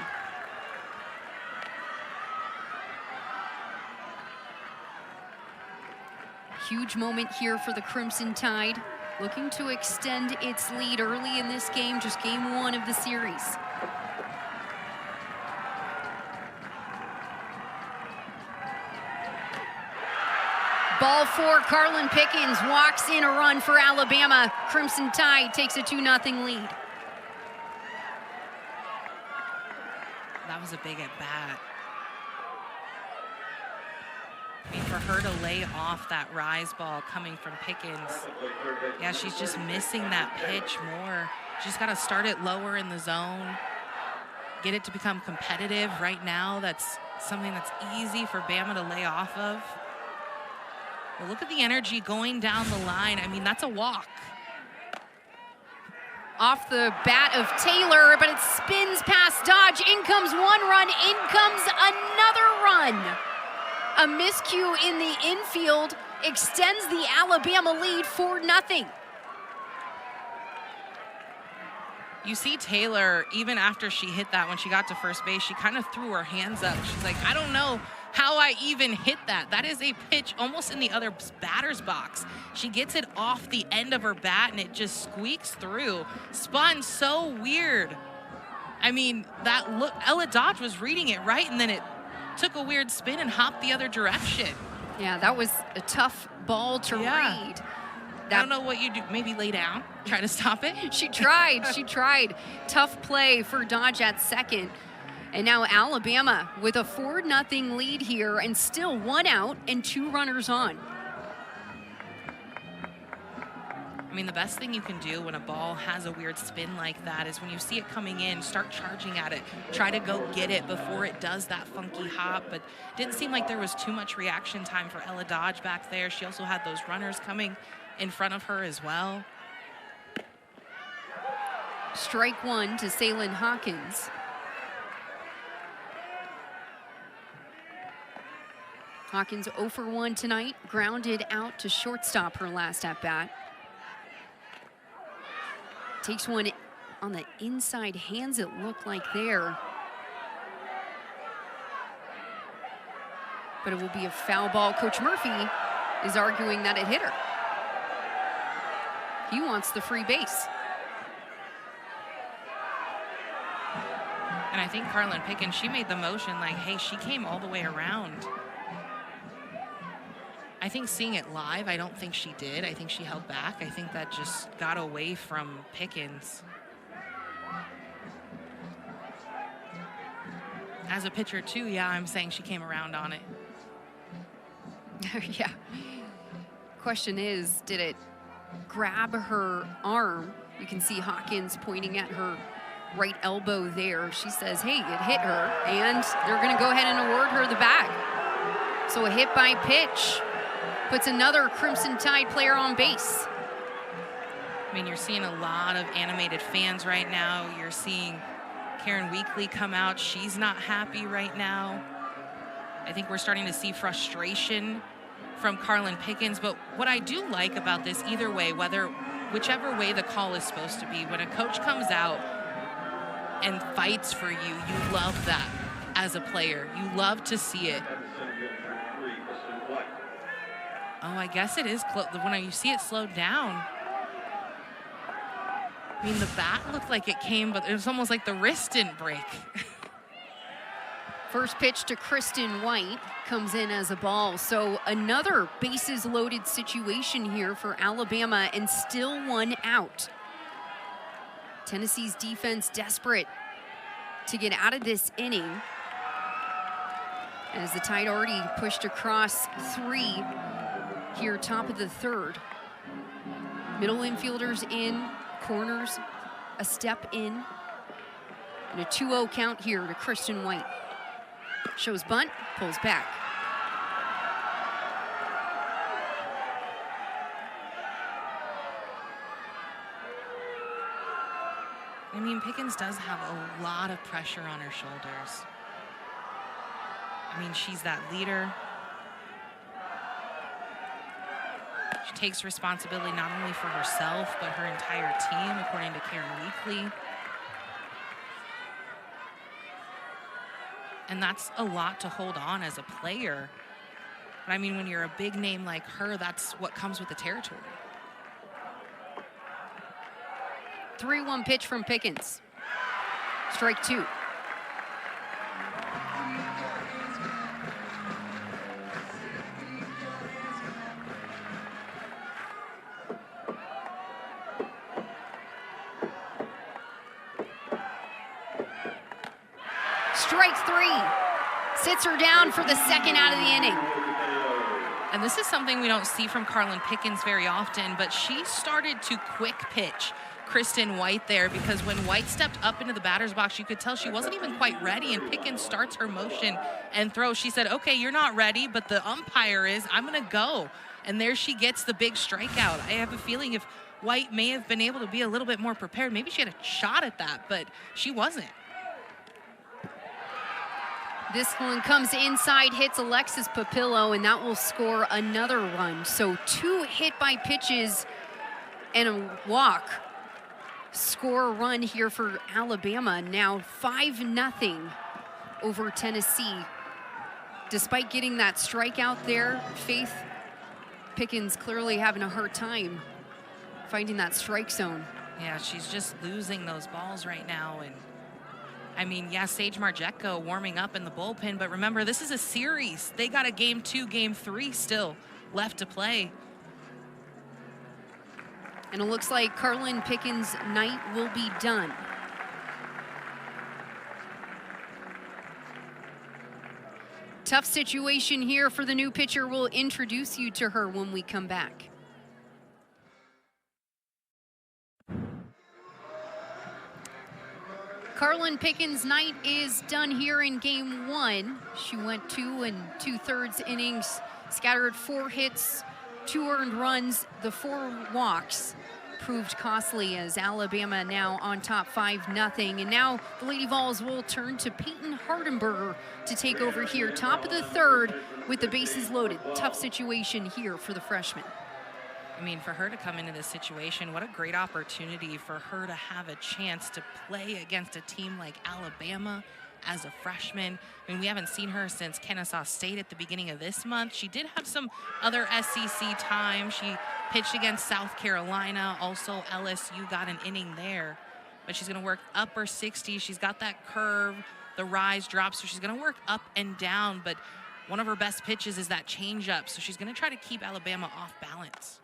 Huge moment here for the Crimson Tide, looking to extend its lead early in this game, just game one of the series. Ball for Carlin Pickens, walks in a run for Alabama. Crimson Tide takes a 2-0 lead. That was a big at bat. I mean, for her to lay off that rise ball coming from Pickens, yeah, she's just missing that pitch more. She's got to start it lower in the zone, get it to become competitive. Right now, that's something that's easy for Bama to lay off of. But look at the energy going down the line. I mean, that's a walk. Off the bat of Taylor, but it spins past Dodge. In comes one run, in comes another run. A miscue in the infield extends the Alabama lead 4-0. You see Taylor, even after she hit that, when she got to first base, she kind of threw her hands up. She's like, I don't know how I even hit that. That is a pitch almost in the other batter's box. She gets it off the end of her bat and it just squeaks through. Spun so weird. I mean, that look, Ella Dodge was reading it right, and then it took a weird spin and hopped the other direction. Yeah, that was a tough ball to read. I don't know what you do. Maybe lay down, try to stop it. She tried. Tough play for Dodge at second. And now Alabama with a 4-0 lead here and still 1 out and 2 runners on. I mean, the best thing you can do when a ball has a weird spin like that is when you see it coming in, start charging at it. Try to go get it before it does that funky hop. But it didn't seem like there was too much reaction time for Ella Dodge back there. She also had those runners coming in front of her as well. Strike one to Salyn Hawkins. Hawkins 0 for 1 tonight, grounded out to shortstop her last at bat. Takes one on the inside, hands it look like there. But it will be a foul ball. Coach Murphy is arguing that it hit her. He wants the free base. And I think Carlin Pickens, she made the motion like, hey, she came all the way around. I think seeing it live, I don't think she did. I think she held back. I think that just got away from Pickens. As a pitcher too, yeah, I'm saying she came around on it. Yeah. Question is, did it grab her arm? You can see Hawkins pointing at her right elbow there. She says, hey, it hit her, and they're gonna go ahead and award her the bag. So a hit by pitch puts another Crimson Tide player on base. I mean, you're seeing a lot of animated fans right now. You're seeing Karen Weekly come out. She's not happy right now. I think we're starting to see frustration from Carlin Pickens. But what I do like about this, either way, whichever way the call is supposed to be, when a coach comes out and fights for you, you love that as a player. You love to see it. Oh, I guess it is close. When you see it slowed down, I mean, the bat looked like it came, but it was almost like the wrist didn't break. First pitch to Kristen White comes in as a ball. So another bases loaded situation here for Alabama, and still 1 out. Tennessee's defense desperate to get out of this inning, as the Tide already pushed across 3 here, top of the third. Middle infielders in, corners a step in. And a 2-0 count here to Kristen White. Shows bunt, pulls back. I mean, Pickens does have a lot of pressure on her shoulders. I mean, she's that leader. She takes responsibility not only for herself, but her entire team, according to Karen Weekly. And that's a lot to hold on as a player. But I mean, when you're a big name like her, that's what comes with the territory. 3-1 pitch from Pickens. Strike 2. Strike 3. Sits her down for the second out of the inning. And this is something we don't see from Carlin Pickens very often, but she started to quick pitch Kristen White there, because when White stepped up into the batter's box, you could tell she wasn't even quite ready, and Pickens starts her motion and throws. She said, okay, you're not ready, but the umpire is, I'm gonna go. And there she gets the big strikeout. I have a feeling if White may have been able to be a little bit more prepared, maybe she had a shot at that, but she wasn't. This one comes inside, hits Alexis Papillo, and that will score another run. So 2 hit by pitches and a walk score a run here for Alabama. Now 5-0 over Tennessee. Despite getting that strikeout there, Faith Pickens clearly having a hard time finding that strike zone. Yeah, she's just losing those balls right now. And I mean, yeah, Sage Margetko warming up in the bullpen, but remember, this is a series. They got a game 2, game 3 still left to play. And it looks like Carlin Pickens' night will be done. Tough situation here for the new pitcher. We'll introduce you to her when we come back. Carlin Pickens' night is done here in game 1. She went 2 2/3 innings, scattered 4 hits, 2 earned runs. The 4 walks proved costly as Alabama now on top 5-0. And now the Lady Vols will turn to Peyton Hardenberger to take over here, top of the 3rd with the bases loaded. Tough situation here for the freshman. I mean, for her to come into this situation, what a great opportunity for her to have a chance to play against a team like Alabama as a freshman. I mean, we haven't seen her since Kennesaw State at the beginning of this month. She did have some other SEC time. She pitched against South Carolina. Also, LSU got an inning there. But she's going to work upper 60s. She's got that curve, the rise, drop, so she's going to work up and down. But one of her best pitches is that changeup, so she's going to try to keep Alabama off balance.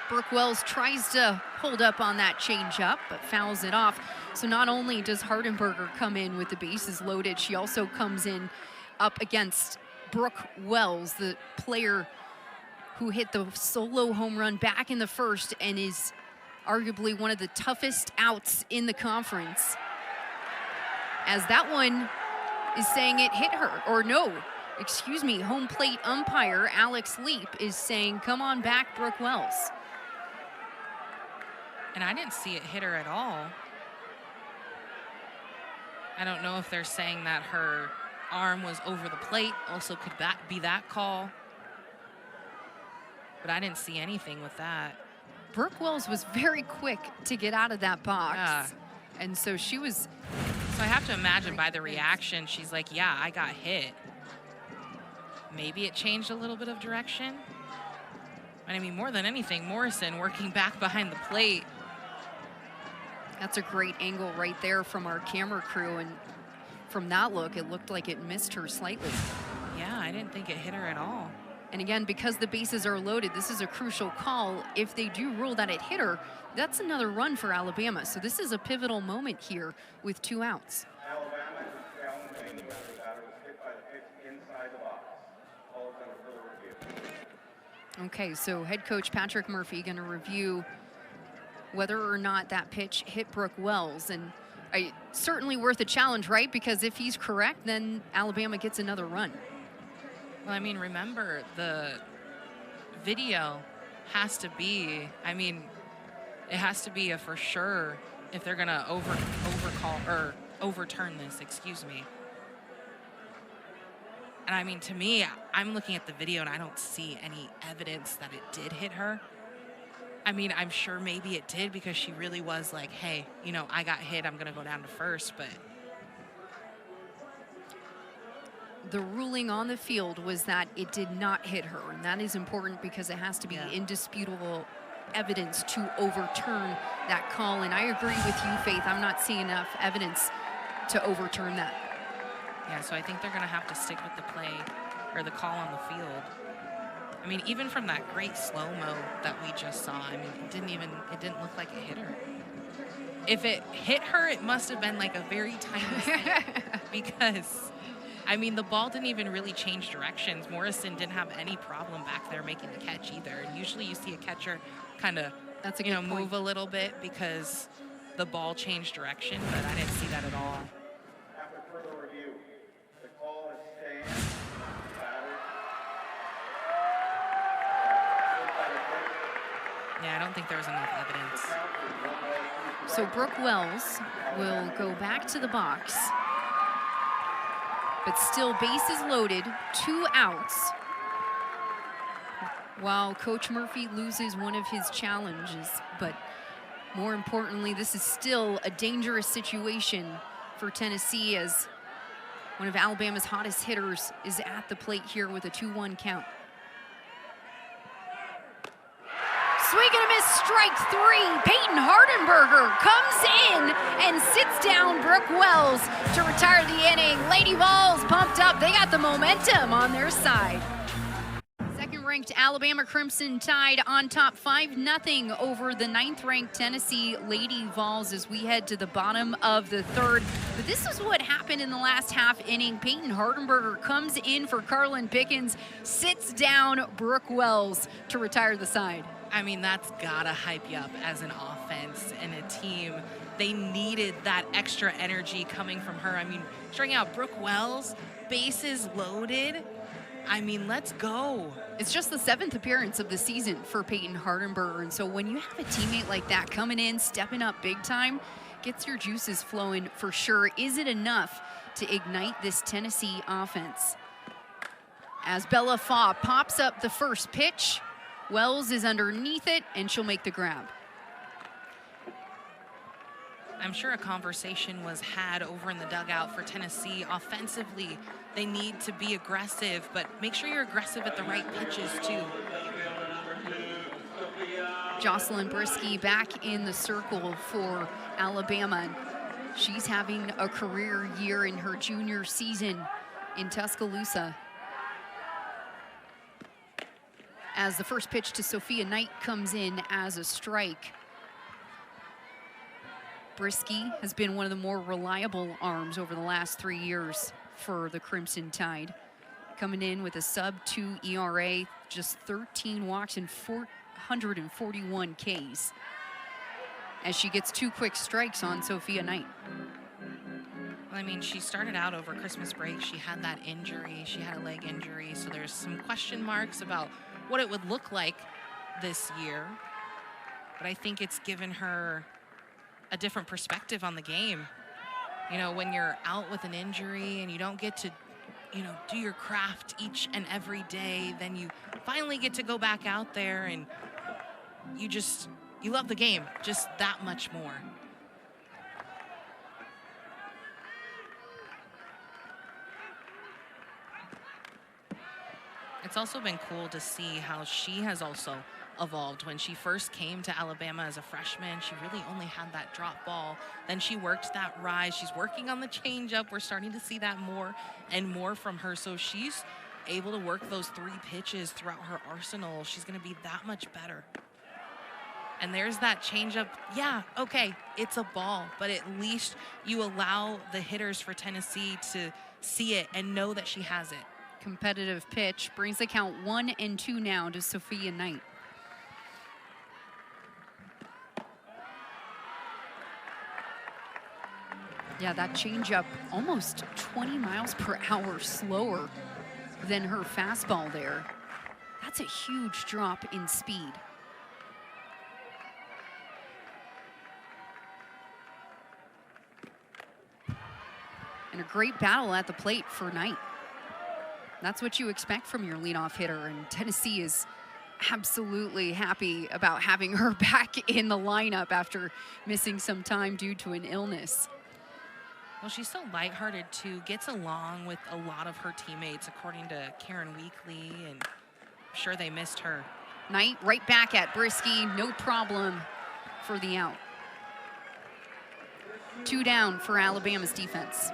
Brooke Wells tries to hold up on that changeup, but fouls it off. So not only does Hardenberger come in with the bases loaded, she also comes in up against Brooke Wells, the player who hit the solo home run back in the 1st and is arguably one of the toughest outs in the conference. As that one is saying it hit her, or no, excuse me, home plate umpire Alex Leap is saying, come on back, Brooke Wells. And I didn't see it hit her at all. I don't know if they're saying that her arm was over the plate. Also could that be that call. But I didn't see anything with that. Brooke Wells was very quick to get out of that box. Yeah. And so she was... So I have to imagine by the reaction, she's like, yeah, I got hit. Maybe it changed a little bit of direction. And I mean, more than anything, Morrison working back behind the plate. That's a great angle right there from our camera crew. And from that look, it looked like it missed her slightly. Yeah, I didn't think it hit her at all. And again, because the bases are loaded, this is a crucial call. If they do rule that it hit her, that's another run for Alabama. So this is a pivotal moment here with 2 outs. Alabama is challenging the batter was hit by the pitch inside the box. All of them are for the review. Okay, so head coach Patrick Murphy going to review whether or not that pitch hit Brooke Wells. And certainly worth a challenge, right? Because if he's correct, then Alabama gets another run. Well, I mean, remember, the video has to be, I mean, it has to be a for sure if they're going to overturn this, excuse me. And I mean, to me, I'm looking at the video and I don't see any evidence that it did hit her. I mean, I'm sure maybe it did because she really was like, hey, you know, I got hit, I'm going to go down to first, but. The ruling on the field was that it did not hit her, and that is important because it has to be indisputable evidence to overturn that call. And I agree with you, Faith. I'm not seeing enough evidence to overturn that. Yeah, so I think they're going to have to stick with the play or the call on the field. I mean, even from that great slow-mo that we just saw, I mean, it didn't look like it hit her. If it hit her, it must have been like a very tiny snap because, I mean, the ball didn't even really change directions. Morrison didn't have any problem back there making the catch either. And usually you see a catcher kind of, move a little bit because the ball changed direction, but I didn't see that at all. After further review, the call is staying battered. Yeah, I don't think there was enough evidence. So Brooke Wells will go back to the box, but still bases loaded, 2 outs, while Coach Murphy loses one of his challenges. But more importantly, this is still a dangerous situation for Tennessee as one of Alabama's hottest hitters is at the plate here with a 2-1 count. Swing and a miss, strike 3. Peyton Hardenberger comes in and sits down Brooke Wells to retire the inning. Lady Vols pumped up. They got the momentum on their side. Second-ranked Alabama Crimson Tide on top 5-0 over the 9th-ranked Tennessee Lady Vols as we head to the bottom of the 3rd. But this is what happened in the last half inning. Peyton Hardenberger comes in for Carlin Pickens, sits down Brooke Wells to retire the side. I mean, that's gotta hype you up as an offense and a team. They needed that extra energy coming from her. I mean, striking out Brooke Wells, bases loaded. I mean, let's go. It's just the 7th appearance of the season for Peyton Hardenberger. And so when you have a teammate like that coming in, stepping up big time, gets your juices flowing for sure. Is it enough to ignite this Tennessee offense? As Bella Faw pops up the first pitch, Wells is underneath it, and she'll make the grab. I'm sure a conversation was had over in the dugout for Tennessee. Offensively, they need to be aggressive, but make sure you're aggressive at the right pitches, too. Jocelyn Brisky back in the circle for Alabama. She's having a career year in her junior season in Tuscaloosa. As the first pitch to Sophia Knight comes in as a strike. Brisky has been one of the more reliable arms over the last 3 years for the Crimson Tide. Coming in with a sub-2 ERA, just 13 walks and 441 Ks. As she gets 2 quick strikes on Sophia Knight. Well, I mean, she started out over Christmas break. She had that injury. She had a leg injury. So there's some question marks about what it would look like this year. But I think it's given her a different perspective on the game. You know, when you're out with an injury and you don't get to, do your craft each and every day, then you finally get to go back out there and you love the game just that much more. It's also been cool to see how she has also evolved. When she first came to Alabama as a freshman, she really only had that drop ball. Then she worked that rise. She's working on the changeup. We're starting to see that more and more from her. So she's able to work those 3 pitches throughout her arsenal. She's going to be that much better. And there's that changeup. Yeah, okay, it's a ball, but at least you allow the hitters for Tennessee to see it and know that she has it. Competitive pitch brings the count 1-2 now to Sophia Knight. Yeah, that changeup almost 20 miles per hour slower than her fastball there. That's a huge drop in speed. And a great battle at the plate for Knight. That's what you expect from your leadoff hitter, and Tennessee is absolutely happy about having her back in the lineup after missing some time due to an illness. Well, she's so lighthearted too, gets along with a lot of her teammates, according to Karen Weekly, and I'm sure they missed her. Knight right back at Brisky, no problem for the out. 2 down for Alabama's defense.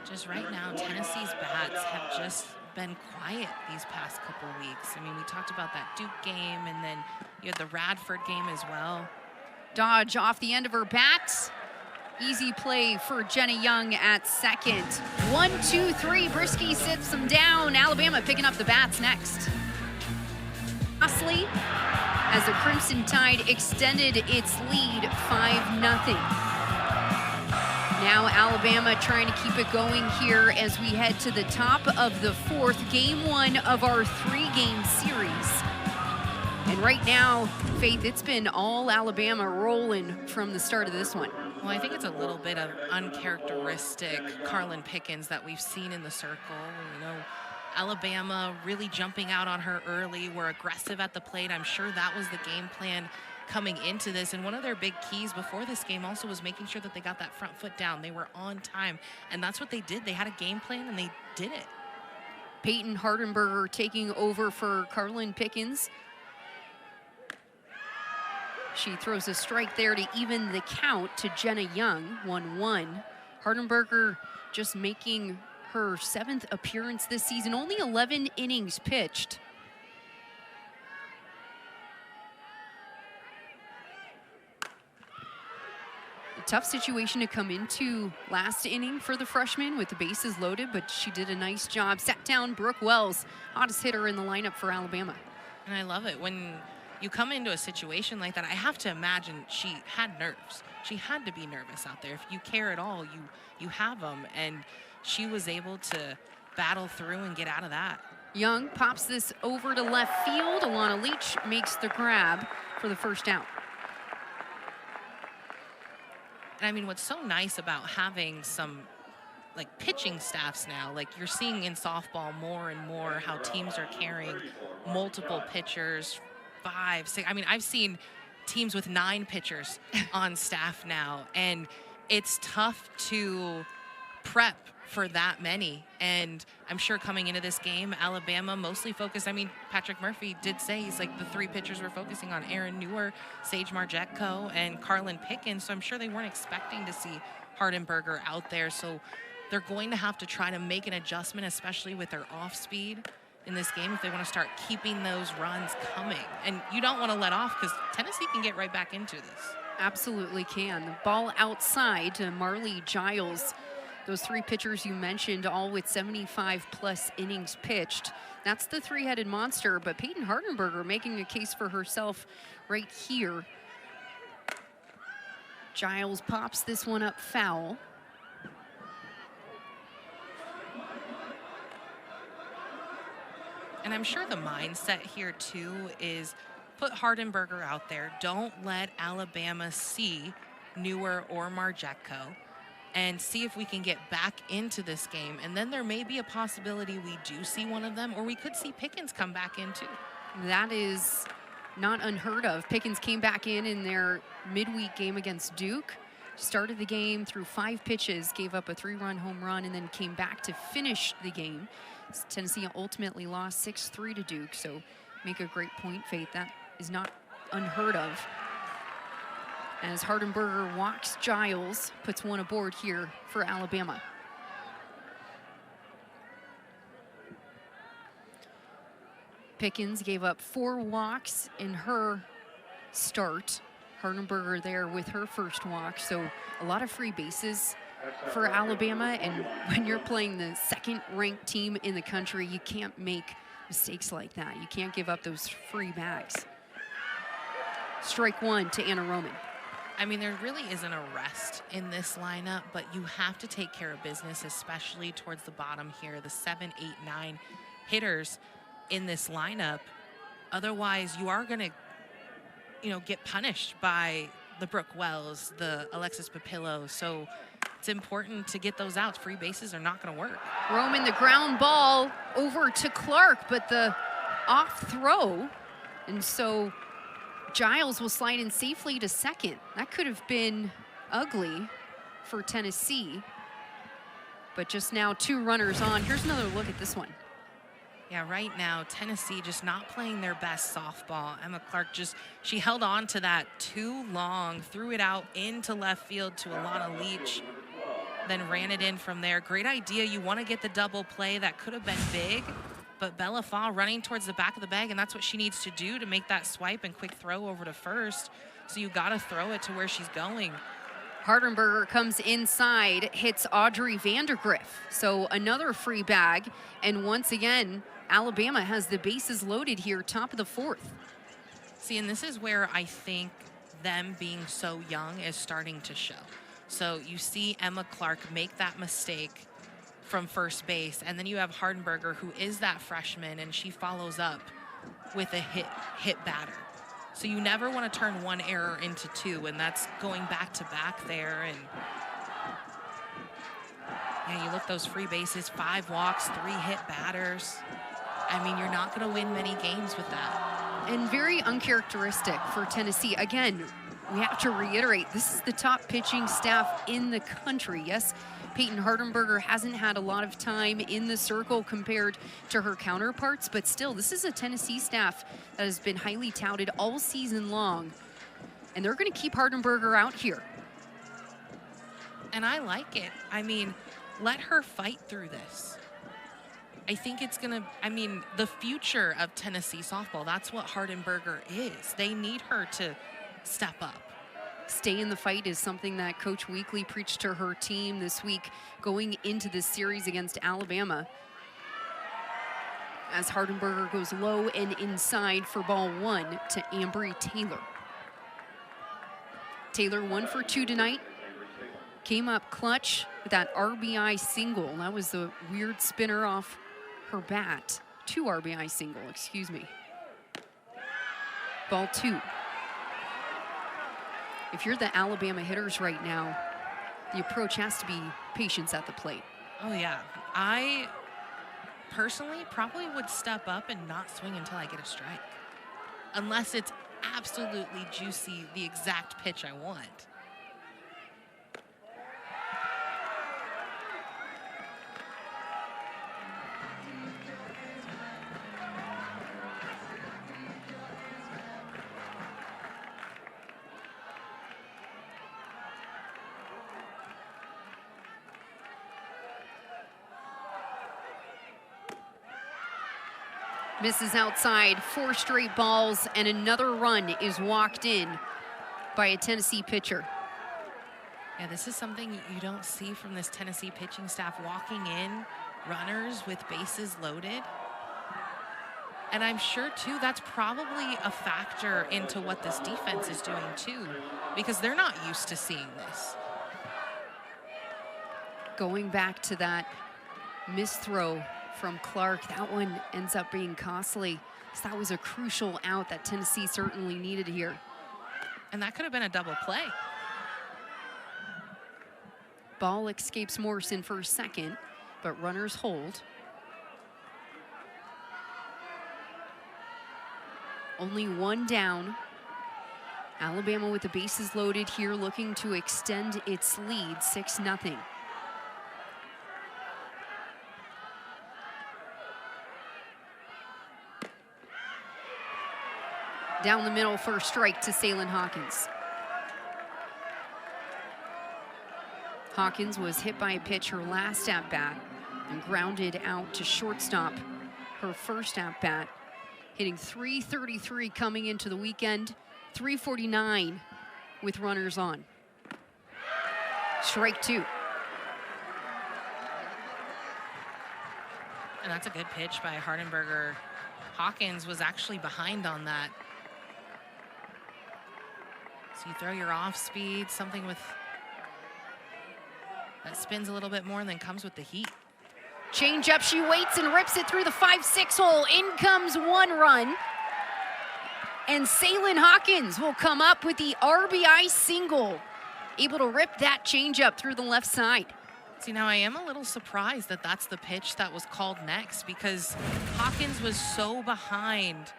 Just right now, Tennessee's bats have just been quiet these past couple weeks. I mean, we talked about that Duke game, and then you had the Radford game as well. Dodge off the end of her bat. Easy play for Jenna Young at second. 1, 2, 3. Brisky sits them down. Alabama picking up the bats next. Mosley, as the Crimson Tide extended its lead 5-0. Now Alabama trying to keep it going here as we head to the top of the 4th, game 1 of our 3-game series. And right now, Faith, it's been all Alabama rolling from the start of this one. Well, I think it's a little bit of uncharacteristic Carlin Pickens that we've seen in the circle. You know, Alabama really jumping out on her early. We're aggressive at the plate. I'm sure that was the game plan coming into this, and one of their big keys before this game also was making sure that they got that front foot down. They were on time, and that's what they did. They had a game plan, and they did it. Peyton Hardenberger taking over for Carlin Pickens. She throws a strike there to even the count to Jenna Young, 1-1. Hardenberger just making her 7th appearance this season, only 11 innings pitched. Tough situation to come into last inning for the freshman with the bases loaded, but she did a nice job. Sat down Brooke Wells, hottest hitter in the lineup for Alabama. And I love it. When you come into a situation like that, I have to imagine she had nerves. She had to be nervous out there. If you care at all, you have them. And she was able to battle through and get out of that. Young pops this over to left field. Alana Leach makes the grab for the first out. And I mean, what's so nice about having some like pitching staffs now, like you're seeing in softball more and more how teams are carrying multiple pitchers, 5, 6. I mean, I've seen teams with 9 pitchers on staff now, and it's tough to prep for that many. And I'm sure coming into this game, Alabama mostly focused. I mean, Patrick Murphy did say he's like the 3 pitchers we're focusing on: Aaron Newer, Sage Margetko, and Carlin Pickens. So I'm sure they weren't expecting to see Hardenberger out there. So they're going to have to try to make an adjustment, especially with their off speed in this game, if they want to start keeping those runs coming. And you don't want to let off, because Tennessee can get right back into this. Absolutely can. The ball outside to Marley Giles. Those 3 pitchers you mentioned, all with 75+ innings pitched. That's the 3-headed monster, but Peyton Hardenberger making a case for herself right here. Giles pops this one up foul. And I'm sure the mindset here too is put Hardenberger out there. Don't let Alabama see Newer or Margetko, and see if we can get back into this game. And then there may be a possibility we do see one of them, or we could see Pickens come back in too. That is not unheard of. Pickens came back in their midweek game against Duke. Started the game through 5 pitches, gave up a 3-run home run, and then came back to finish the game. Tennessee ultimately lost 6-3 to Duke, so make a great point, Faith. That is not unheard of. As Hardenberger walks Giles, puts one aboard here for Alabama. Pickens gave up 4 walks in her start. Hardenberger there with her first walk, so a lot of free bases for Alabama. And when you're playing the 2nd-ranked team in the country, you can't make mistakes like that. You can't give up those free bags. Strike one to Anna Roman. I mean, there really isn't a rest in this lineup, but you have to take care of business, especially towards the bottom here, the 7, 8, 9 hitters in this lineup. Otherwise, you are going to, get punished by the Brooke Wells, the Alexis Papillo. So it's important to get those outs. Free bases are not going to work. Roman, the ground ball over to Clark, but the off throw. And so Giles will slide in safely to second. That could have been ugly for Tennessee. But just now 2 runners on. Here's another look at this one. Yeah, right now, Tennessee just not playing their best softball. Emma Clark she held on to that too long, threw it out into left field to Alana Leach, then ran it in from there. Great idea. You want to get the double play. That could have been big, but Bella Fall running towards the back of the bag, and that's what she needs to do to make that swipe and quick throw over to first. So you got to throw it to where she's going. Hardenberger comes inside, hits Audrey Vandergriff. So another free bag, and once again, Alabama has the bases loaded here, top of the 4th. See, and this is where I think them being so young is starting to show. So you see Emma Clark make that mistake from first base, and then you have Hardenberger, who is that freshman, and she follows up with a hit batter. So you never want to turn one error into 2, and that's going back to back there. And yeah, you look those free bases, 5 walks, 3 hit batters. I mean, you're not going to win many games with that. And very uncharacteristic for Tennessee. Again, we have to reiterate, this is the top pitching staff in the country. Yes, Peyton Hardenberger hasn't had a lot of time in the circle compared to her counterparts, but still, this is a Tennessee staff that has been highly touted all season long, and they're going to keep Hardenberger out here. And I like it. I mean, let her fight through this. I think it's going to, the future of Tennessee softball, that's what Hardenberger is. They need her to step up. Stay in the fight is something that Coach Weekly preached to her team this week going into this series against Alabama. As Hardenberger goes low and inside for ball 1 to Ambry Taylor. Taylor 1 for 2 tonight. Came up clutch with that RBI single. That was the weird spinner off her bat. 2 RBI single, excuse me. Ball 2. If you're the Alabama hitters right now, the approach has to be patience at the plate. Oh, yeah. I personally probably would step up and not swing until I get a strike. Unless it's absolutely juicy, the exact pitch I want. Misses outside, 4 straight balls, and another run is walked in by a Tennessee pitcher. Yeah, this is something you don't see from this Tennessee pitching staff, walking in runners with bases loaded. And I'm sure, too, that's probably a factor into what this defense is doing, too, because they're not used to seeing this. Going back to that missed throw from Clark, that one ends up being costly. So that was a crucial out that Tennessee certainly needed here. And that could have been a double play. Ball escapes Morrison for a second, but runners hold. Only 1 down. Alabama with the bases loaded here, looking to extend its lead, 6-0. Down the middle for a strike to Salen Hawkins. Hawkins was hit by a pitch her last at-bat and grounded out to shortstop her first at-bat, hitting .333 coming into the weekend, .349 with runners on. Strike 2. And that's a good pitch by Hardenberger Hawkins was actually behind on that. So you throw your off speed, something with that spins a little bit more and then comes with the heat. Change up, she waits and rips it through the 5-6 hole. In comes one run. And Saylin Hawkins will come up with the RBI single, able to rip that change up through the left side. See, now I am a little surprised that that's the pitch that was called next, because Hawkins was so behind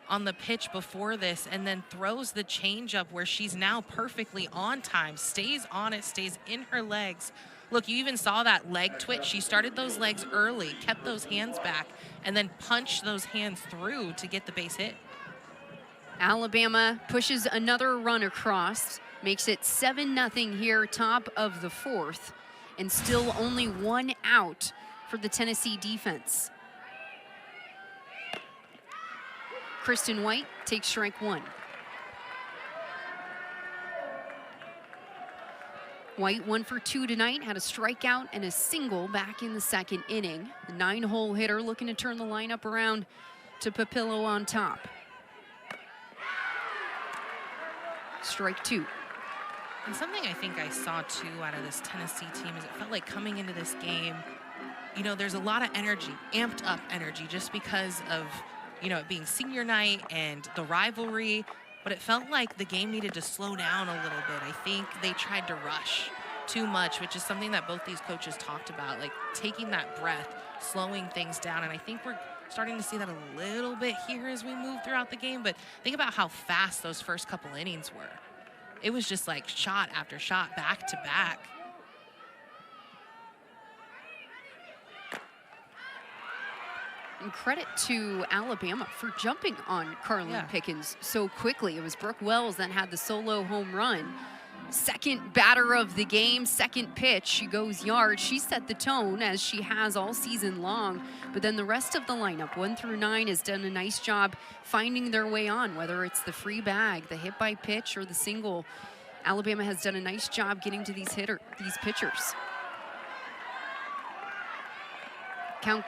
on the pitch before this and then throws the changeup where she's now perfectly on time, stays on it, stays in her legs. Look, you even saw that leg twitch. She started those legs early, kept those hands back, and then punched those hands through to get the base hit. Alabama pushes another run across, makes it 7-0 here, top of the fourth, and still only one out for the Tennessee defense. Kristen White takes strike one. White 1 for 2 tonight, had a strikeout and a single back in the second inning. The 9-hole hitter looking to turn the lineup around to Papillo on top. Strike two. And something I think I saw too out of this Tennessee team is it felt like coming into this game, you know, there's a lot of energy, amped up energy, just because of, you know, it being senior night and the rivalry. But it felt like the game needed to slow down a little bit. I think they tried to rush too much, which is something that both these coaches talked about, like taking that breath, slowing things down. And I think we're starting to see that a little bit here as we move throughout the game. But think about how fast those first couple innings were. It was just like shot after shot, back to back. And credit to Alabama for jumping on Carlin Pickens so quickly. It was Brooke Wells that had the solo home run. Second batter of the game, second pitch, she goes yard. She set the tone, as she has all season long. But then the rest of the lineup, 1 through 9, has done a nice job finding their way on, whether it's the free bag, the hit by pitch, or the single. Alabama has done a nice job getting to these pitchers. Count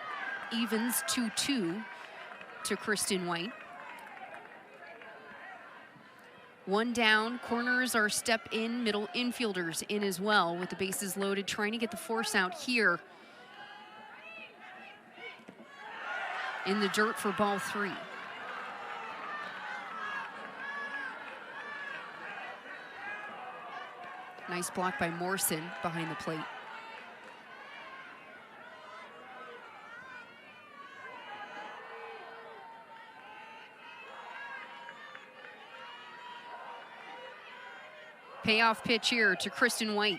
evens 2-2 to Kristen White. One down, corners are step in, middle infielders in as well with the bases loaded, trying to get the force out here in the dirt for ball 3. Nice block by Morrison behind the plate. Payoff pitch here to Kristen White.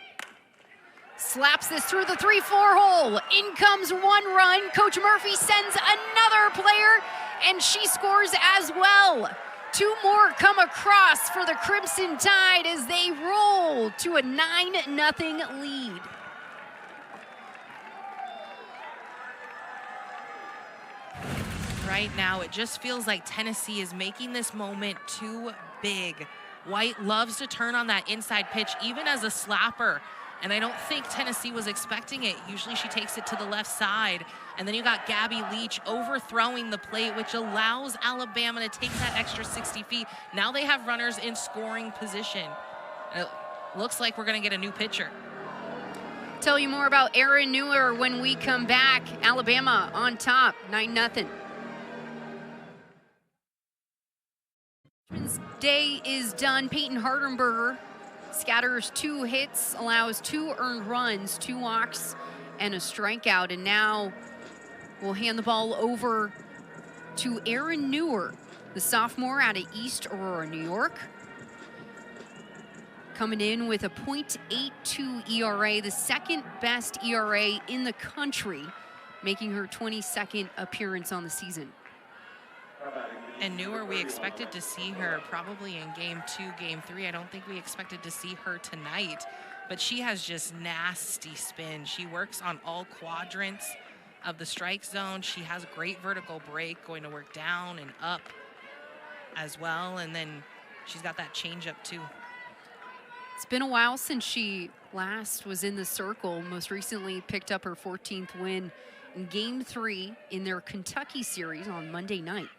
Slaps this through the 3-4 hole. In comes one run. Coach Murphy sends another player, and she scores as well. 2 more come across for the Crimson Tide as they roll to a 9-0 lead. Right now, it just feels like Tennessee is making this moment too big. White loves to turn on that inside pitch, even as a slapper. And I don't think Tennessee was expecting it. Usually she takes it to the left side. And then you got Gabby Leach overthrowing the plate, which allows Alabama to take that extra 60 feet. Now they have runners in scoring position. It looks like we're going to get a new pitcher. Tell you more about Erin Newer when we come back. Alabama on top, 9-0. Day is done. Peyton Hardenberger scatters 2 hits, allows 2 earned runs, 2 walks, and a strikeout. And now we'll hand the ball over to Erin Newer, the sophomore out of East Aurora, New York. Coming in with a .82 ERA, the second best ERA in the country, making her 22nd appearance on the season. And Newer, we expected to see her probably in game 2, game 3. I don't think we expected to see her tonight, but she has just nasty spin. She works on all quadrants of the strike zone. She has great vertical break, going to work down and up as well. And then she's got that changeup too. It's been a while since she last was in the circle. Most recently picked up her 14th win in game 3 in their Kentucky series on Monday night.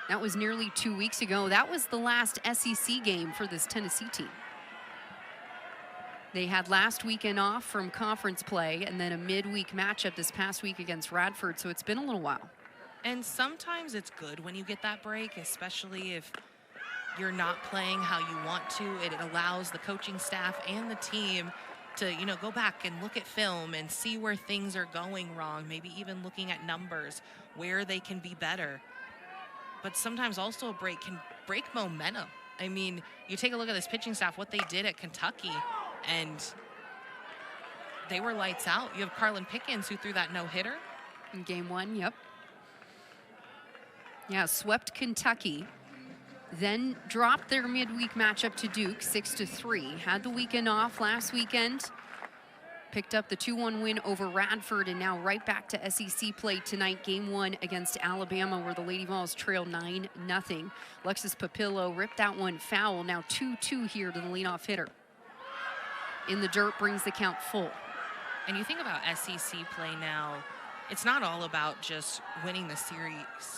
That was nearly 2 weeks ago. That was the last SEC game for this Tennessee team. They had last weekend off from conference play and then a midweek matchup this past week against Radford, so it's been a little while. And sometimes it's good when you get that break, especially if you're not playing how you want to. It allows the coaching staff and the team to, you know, go back and look at film and see where things are going wrong, maybe even looking at numbers, where they can be better. But sometimes also a break can break momentum. I mean, you take a look at this pitching staff, what they did at Kentucky, and they were lights out. You have Carlin Pickens, who threw that no-hitter. In game 1, yep. Yeah, swept Kentucky. Then dropped their midweek matchup to Duke, 6-3. Had the weekend off last weekend. Picked up the 2-1 win over Radford, and now right back to SEC play tonight, game 1 against Alabama, where the Lady Vols trail 9-0. Alexis Papillo ripped that one foul. Now 2-2 here to the leadoff hitter. In the dirt, brings the count full. And you think about SEC play now, it's not all about just winning the series.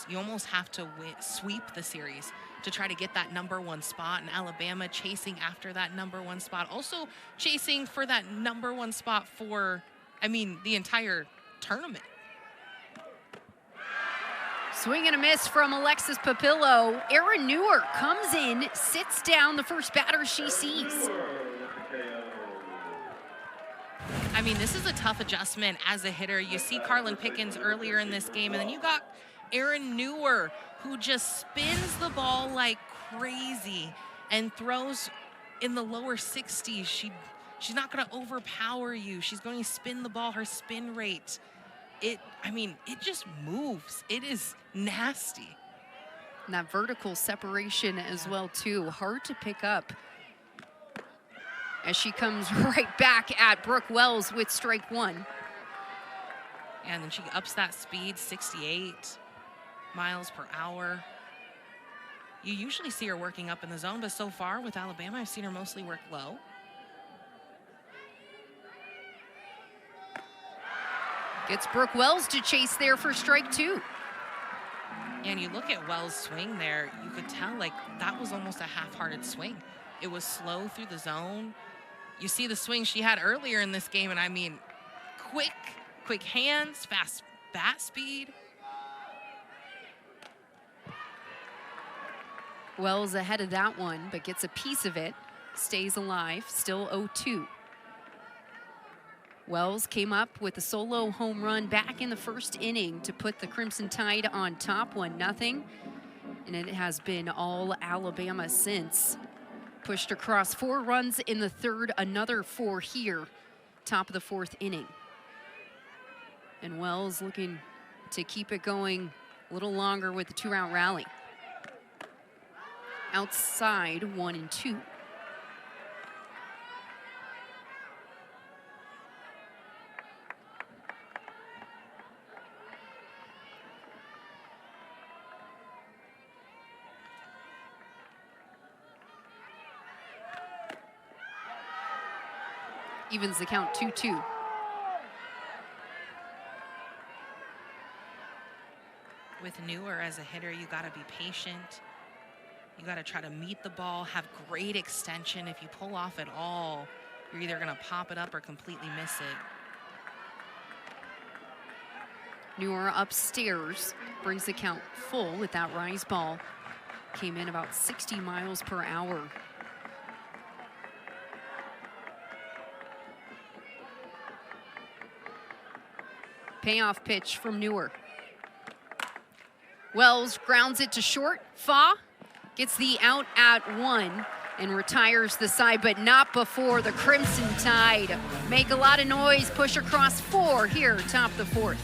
You almost have to sweep the series to try to get that #1 spot. And Alabama chasing after that #1 spot. Also chasing for that #1 spot for, I mean, the entire tournament. Swing and a miss from Alexis Papillo. Erin Newer comes in, sits down the first batter she sees. I mean, this is a tough adjustment as a hitter. You see Carlin Pickens earlier in this game, and then you got Erin Newer, who just spins the ball like crazy and throws in the lower 60s. She's not going to overpower you. She's going to spin the ball. Her spin rate, it just moves. It is nasty. And that vertical separation as well, too. Hard to pick up. As she comes right back at Brooke Wells with strike 1. And then she ups that speed, 68 miles per hour. You usually see her working up in the zone, but so far with Alabama, I've seen her mostly work low. Gets Brooke Wells to chase there for strike 2. And you look at Wells' swing there, you could tell like that was almost a half-hearted swing. It was slow through the zone. You see the swing she had earlier in this game, and I mean, quick hands, fast bat speed. Wells ahead of that one, but gets a piece of it. Stays alive, still 0-2. Wells came up with a solo home run back in the first inning to put the Crimson Tide on top, 1-0. And it has been all Alabama since. Pushed across 4 runs in the third, another 4 here, top of the 4th inning. And Wells looking to keep it going a little longer with the 2-out rally. Outside, 1-2. Evens the count 2-2. With Newer as a hitter, you got to be patient. You got to try to meet the ball, have great extension. If you pull off at all, you're either going to pop it up or completely miss it. Newer upstairs, brings the count full with that rise ball. Came in about 60 miles per hour. Payoff pitch from Newer. Wells grounds it to short. Fa gets the out at 1 and retires the side, but not before the Crimson Tide make a lot of noise, push across 4 here, top of the 4th.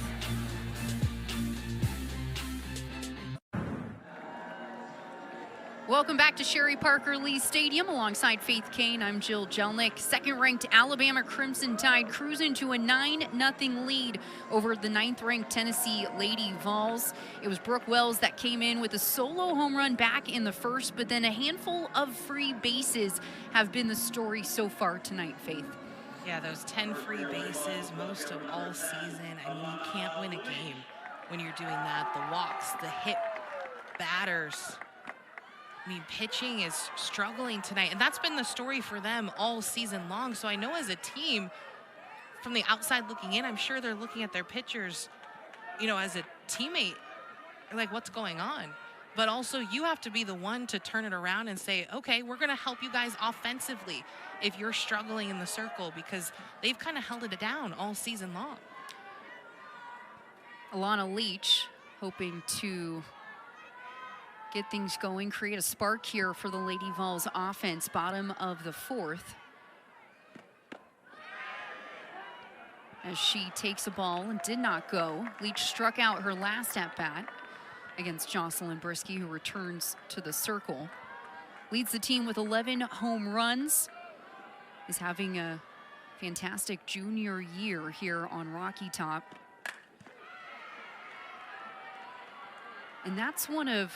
Welcome back to Sherry Parker Lee Stadium alongside Faith Kane. I'm Jill Jelnick. Second-ranked Alabama Crimson Tide cruising to a 9-0 lead over the 9th-ranked Tennessee Lady Vols. It was Brooke Wells that came in with a solo home run back in the first, but then a handful of free bases have been the story so far tonight, Faith. Yeah, those 10 free bases, most of all season. I mean, you can't win a game when you're doing that. The walks, the hit batters. I mean, pitching is struggling tonight, and that's been the story for them all season long. So I know as a team, from the outside looking in, I'm sure they're looking at their pitchers, you know, as a teammate, like, what's going on? But also you have to be the one to turn it around and say, okay, we're going to help you guys offensively if you're struggling in the circle, because they've kind of held it down all season long. Alana Leach hoping to get things going, create a spark here for the Lady Vols offense. Bottom of the fourth. As she takes a ball and did not go. Leach struck out her last at-bat against Jocelyn Brisky, who returns to the circle. Leads the team with 11 home runs. Is having a fantastic junior year here on Rocky Top. And that's one of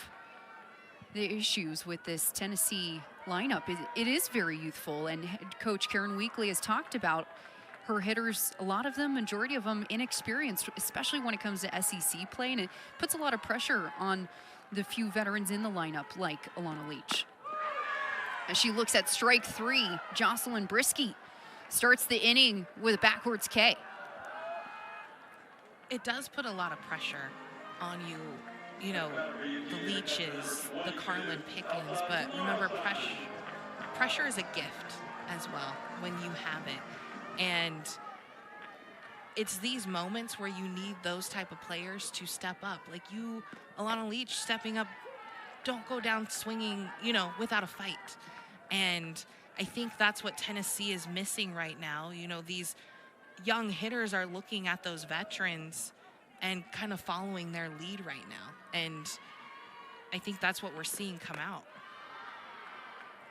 the issues with this Tennessee lineup. It is very youthful, and head coach Karen Weekly has talked about her hitters, a lot of them, majority of them inexperienced, especially when it comes to SEC play, and it puts a lot of pressure on the few veterans in the lineup like Alana Leach. As she looks at strike three, Jocelyn Brisky starts the inning with a backwards K. It does put a lot of pressure on you, you know, the Leaches, the Carlin Pickens, but remember, pressure is a gift as well when you have it. And it's these moments where you need those type of players to step up. Like you, Alana Leach, stepping up, don't go down swinging, you know, without a fight. And I think that's what Tennessee is missing right now. You know, these young hitters are looking at those veterans and kind of following their lead right now. And I think that's what we're seeing come out.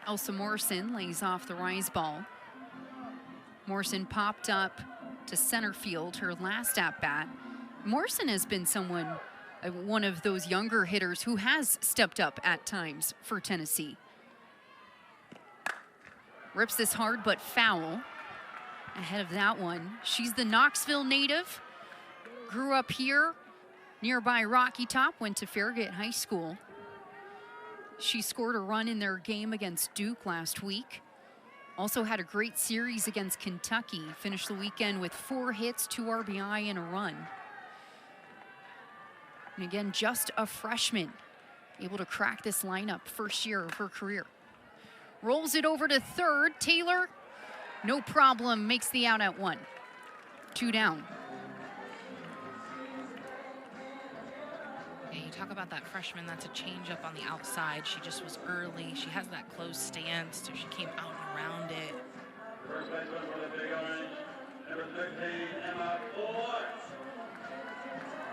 Elsa Morrison lays off the rise ball. Morrison popped up to center field her last at-bat. Morrison has been someone, one of those younger hitters who has stepped up at times for Tennessee. Rips this hard but foul. Ahead of that one, she's the Knoxville native. Grew up here, nearby Rocky Top, went to Farragut High School. She scored a run in their game against Duke last week. Also had a great series against Kentucky. Finished the weekend with 4 hits, 2 RBI, and a run. And again, just a freshman, able to crack this lineup first year of her career. Rolls it over to third. Taylor, no problem, makes the out at 1. 2 down. You talk about that freshman, that's a changeup on the outside. She just was early. She has that closed stance, so she came out and around it. First baseman for the Big Orange, number 13, Emma Ford.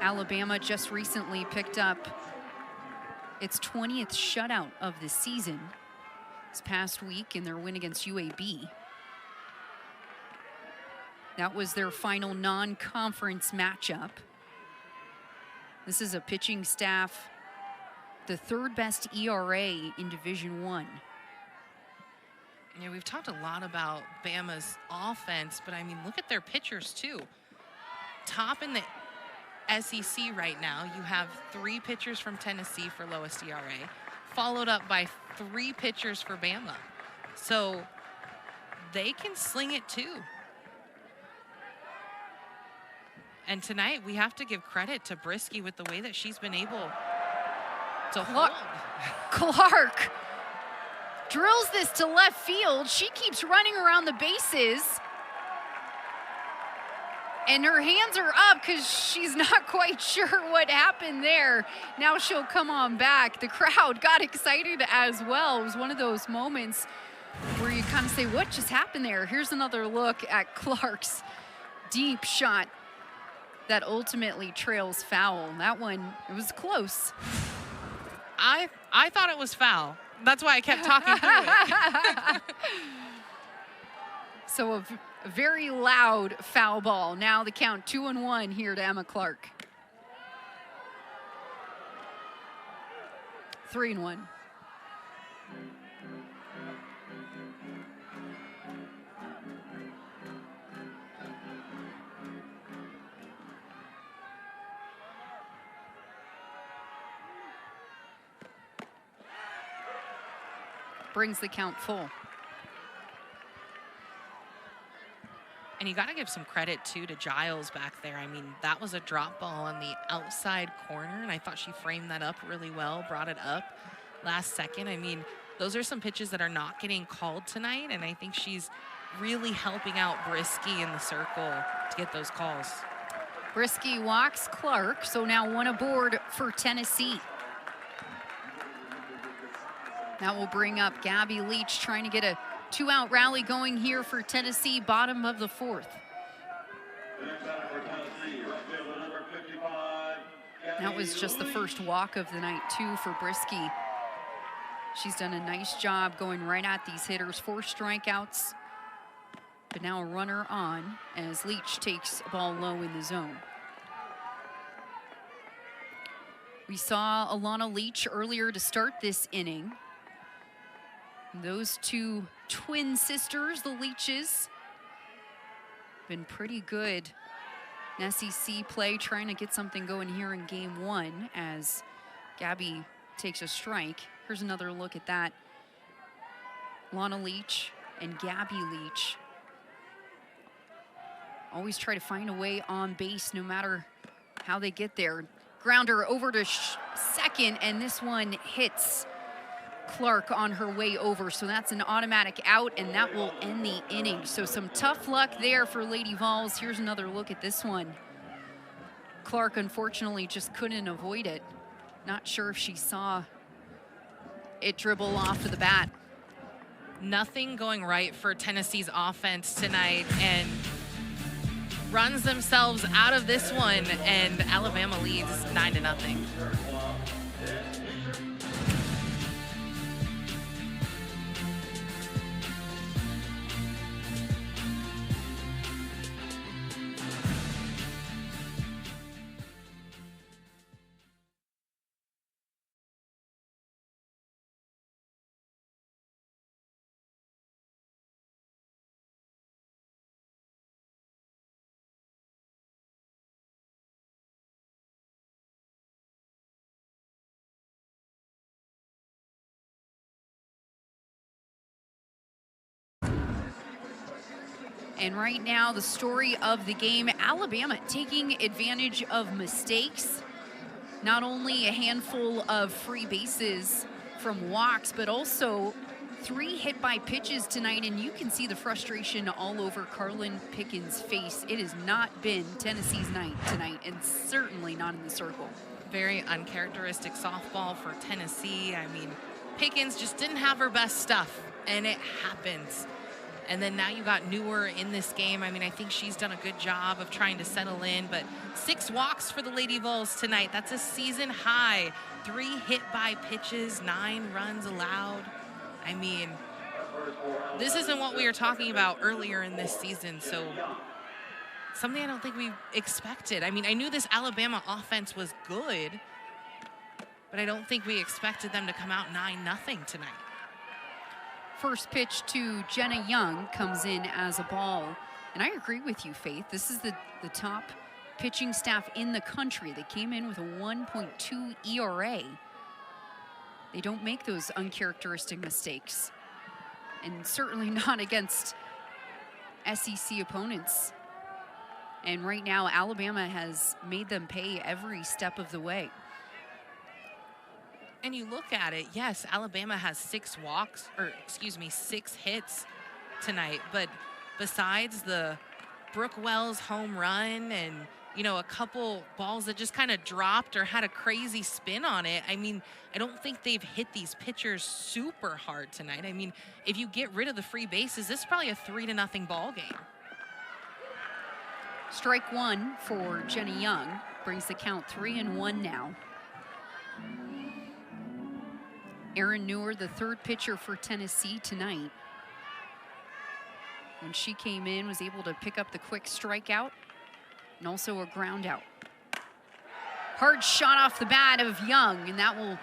Alabama just recently picked up its 20th shutout of the season this past week in their win against UAB. That was their final non-conference matchup. This is a pitching staff, the 3rd best ERA in Division I. Yeah, we've talked a lot about Bama's offense, but I mean, look at their pitchers too. Top in the SEC right now, you have 3 pitchers from Tennessee for lowest ERA, followed up by 3 pitchers for Bama. So they can sling it too. And tonight, we have to give credit to Brisky with the way that she's been able to hold. Clark drills this to left field. She keeps running around the bases. And her hands are up because she's not quite sure what happened there. Now she'll come on back. The crowd got excited as well. It was one of those moments where you kind of say, what just happened there? Here's another look at Clark's deep shot that ultimately trails foul. That one, it was close. I thought it was foul. That's why I kept talking through it. So a very loud foul ball. Now the count 2-1 here to Emma Clark. 3-1. brings the count full. And you got to give some credit, too, to Giles back there. I mean, that was a drop ball on the outside corner, and I thought she framed that up really well, brought it up last second. I mean, those are some pitches that are not getting called tonight, and I think she's really helping out Brisky in the circle to get those calls. Brisky walks Clark, so now one aboard for Tennessee. That will bring up Gabby Leach trying to get a 2-out rally going here for Tennessee, bottom of the 4th. That was just the first walk of the night, too, for Brisky. She's done a nice job going right at these hitters. 4 strikeouts, but now a runner on as Leach takes a ball low in the zone. We saw Alana Leach earlier to start this inning. Those 2 twin sisters, the Leaches, been pretty good in SEC play, trying to get something going here in game 1 as Gabby takes a strike. Here's another look at that. Lana Leach and Gabby Leach always try to find a way on base no matter how they get there. Grounder over to second, and this one hits Clark on her way over, so that's an automatic out, and that will end the inning. So some tough luck there for Lady Vols. Here's another look at this one. Clark unfortunately just couldn't avoid it. Not sure if she saw it dribble off of the bat. Nothing going right for Tennessee's offense tonight, and runs themselves out of this one, and Alabama leads 9-0. And right now, the story of the game, Alabama taking advantage of mistakes. Not only a handful of free bases from walks, but also 3 hit by pitches tonight. And you can see the frustration all over Carlin Pickens' face. It has not been Tennessee's night tonight, and certainly not in the circle. Very uncharacteristic softball for Tennessee. I mean, Pickens just didn't have her best stuff, and it happens. And then now you got Newer in this game. I mean, I think she's done a good job of trying to settle in, but 6 walks for the Lady Vols tonight. That's a season high. 3 hit by pitches, 9 runs allowed. I mean, this isn't what we were talking about earlier in this season, so something I don't think we expected. I mean, I knew this Alabama offense was good, but I don't think we expected them to come out 9-0 tonight. First pitch to Jenna Young comes in as a ball. And I agree with you, Faith. This is the top pitching staff in the country. They came in with a 1.2 ERA. They don't make those uncharacteristic mistakes. And certainly not against SEC opponents. And right now, Alabama has made them pay every step of the way. And you look at it, yes, Alabama has 6 hits tonight. But besides the Brooke Wells home run and, you know, a couple balls that just kind of dropped or had a crazy spin on it, I mean, I don't think they've hit these pitchers super hard tonight. I mean, if you get rid of the free bases, this is probably a 3-0 ball game. Strike 1 for Jenny Young brings the count 3-1 now. Erin Newer, the 3rd pitcher for Tennessee tonight. When she came in, was able to pick up the quick strikeout and also a ground out. Hard shot off the bat of Young, and that will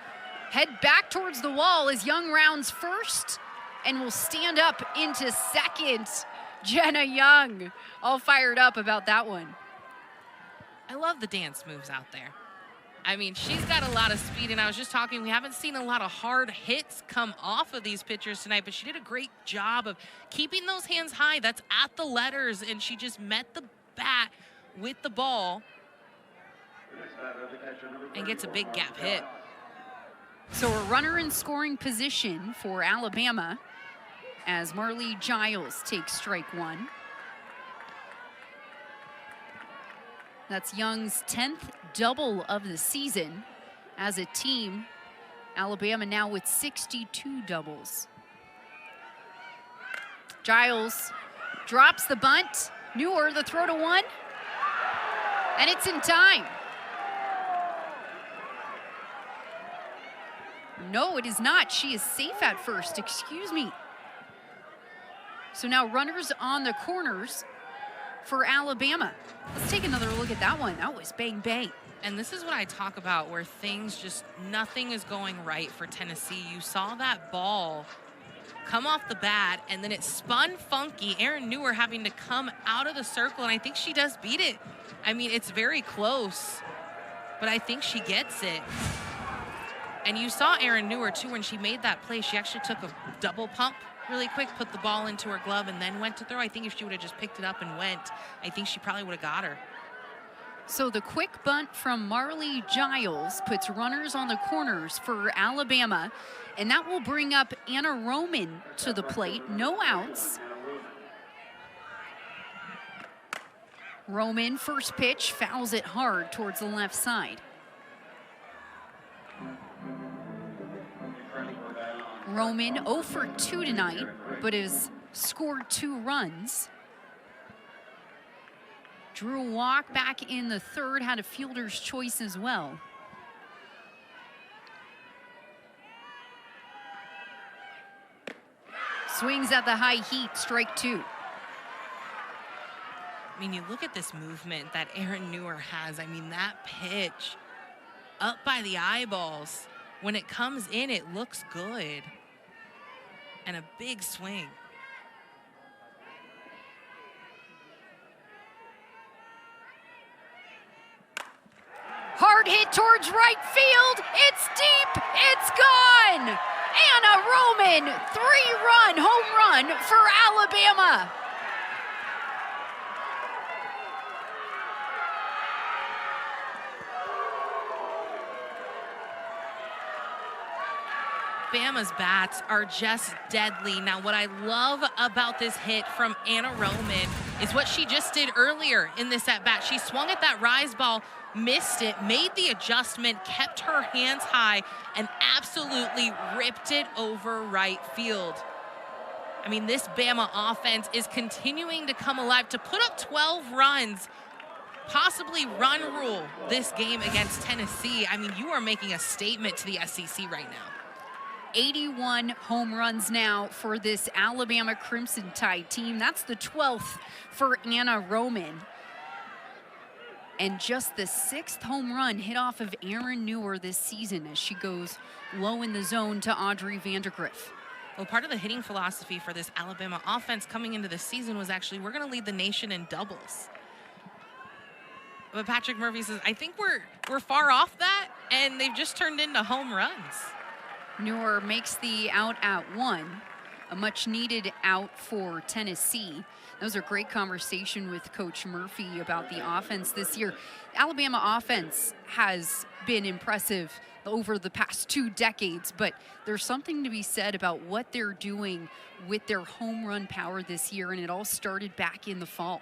head back towards the wall as Young rounds first and will stand up into second. Jenna Young, all fired up about that one. I love the dance moves out there. I mean, she's got a lot of speed, and I was just talking, we haven't seen a lot of hard hits come off of these pitchers tonight, but she did a great job of keeping those hands high. That's at the letters, and she just met the bat with the ball and gets a big gap hit. So a runner in scoring position for Alabama as Marley Giles takes strike one. That's Young's 10th double of the season. As a team, Alabama now with 62 doubles. Giles drops the bunt. Neuer, the throw to one. And it's in time. No, it is not. She is safe at first. Excuse me. So now runners on the corners for Alabama. Let's take another look at that one. That was bang, bang. And this is what I talk about, where things just, nothing is going right for Tennessee. You saw that ball come off the bat, and then it spun funky. Erin Neuer having to come out of the circle, and I think she does beat it. I mean, it's very close, but I think she gets it. And you saw Erin Neuer, too, when she made that play. She actually took a double pump really quick, put the ball into her glove, and then went to throw. I think if she would have just picked it up and went, I think she probably would have got her. So the quick bunt from Marley Giles puts runners on the corners for Alabama, and that will bring up Anna Roman to the plate. No outs. Roman, first pitch, fouls it hard towards the left side. Roman 0 for 2 tonight, but has scored 2 runs. Drew a walk back in the third, had a fielder's choice as well. Swings at the high heat, strike 2. I mean, you look at this movement that Erin Neuer has. I mean, that pitch up by the eyeballs. When it comes in, it looks good. And a big swing. Hard hit towards right field. It's deep. It's gone. Anna Roman, 3-run home run for Alabama. Bama's bats are just deadly. Now, what I love about this hit from Anna Roman is what she just did earlier in this at-bat. She swung at that rise ball, missed it, made the adjustment, kept her hands high, and absolutely ripped it over right field. I mean, this Bama offense is continuing to come alive to put up 12 runs, possibly run rule this game against Tennessee. I mean, you are making a statement to the SEC right now. 81 home runs now for this Alabama Crimson Tide team. That's the 12th for Anna Roman. And just the 6th home run hit off of Erin Neuer this season as she goes low in the zone to Audrey Vandergriff. Well, part of the hitting philosophy for this Alabama offense coming into the season was actually, we're going to lead the nation in doubles. But Patrick Murphy says, I think we're far off that, and they've just turned into home runs. Neuer makes the out at 1, a much needed out for Tennessee. That was a great conversation with Coach Murphy about the offense this year. Alabama offense has been impressive over the past 2 decades, but there's something to be said about what they're doing with their home run power this year, and it all started back in the fall.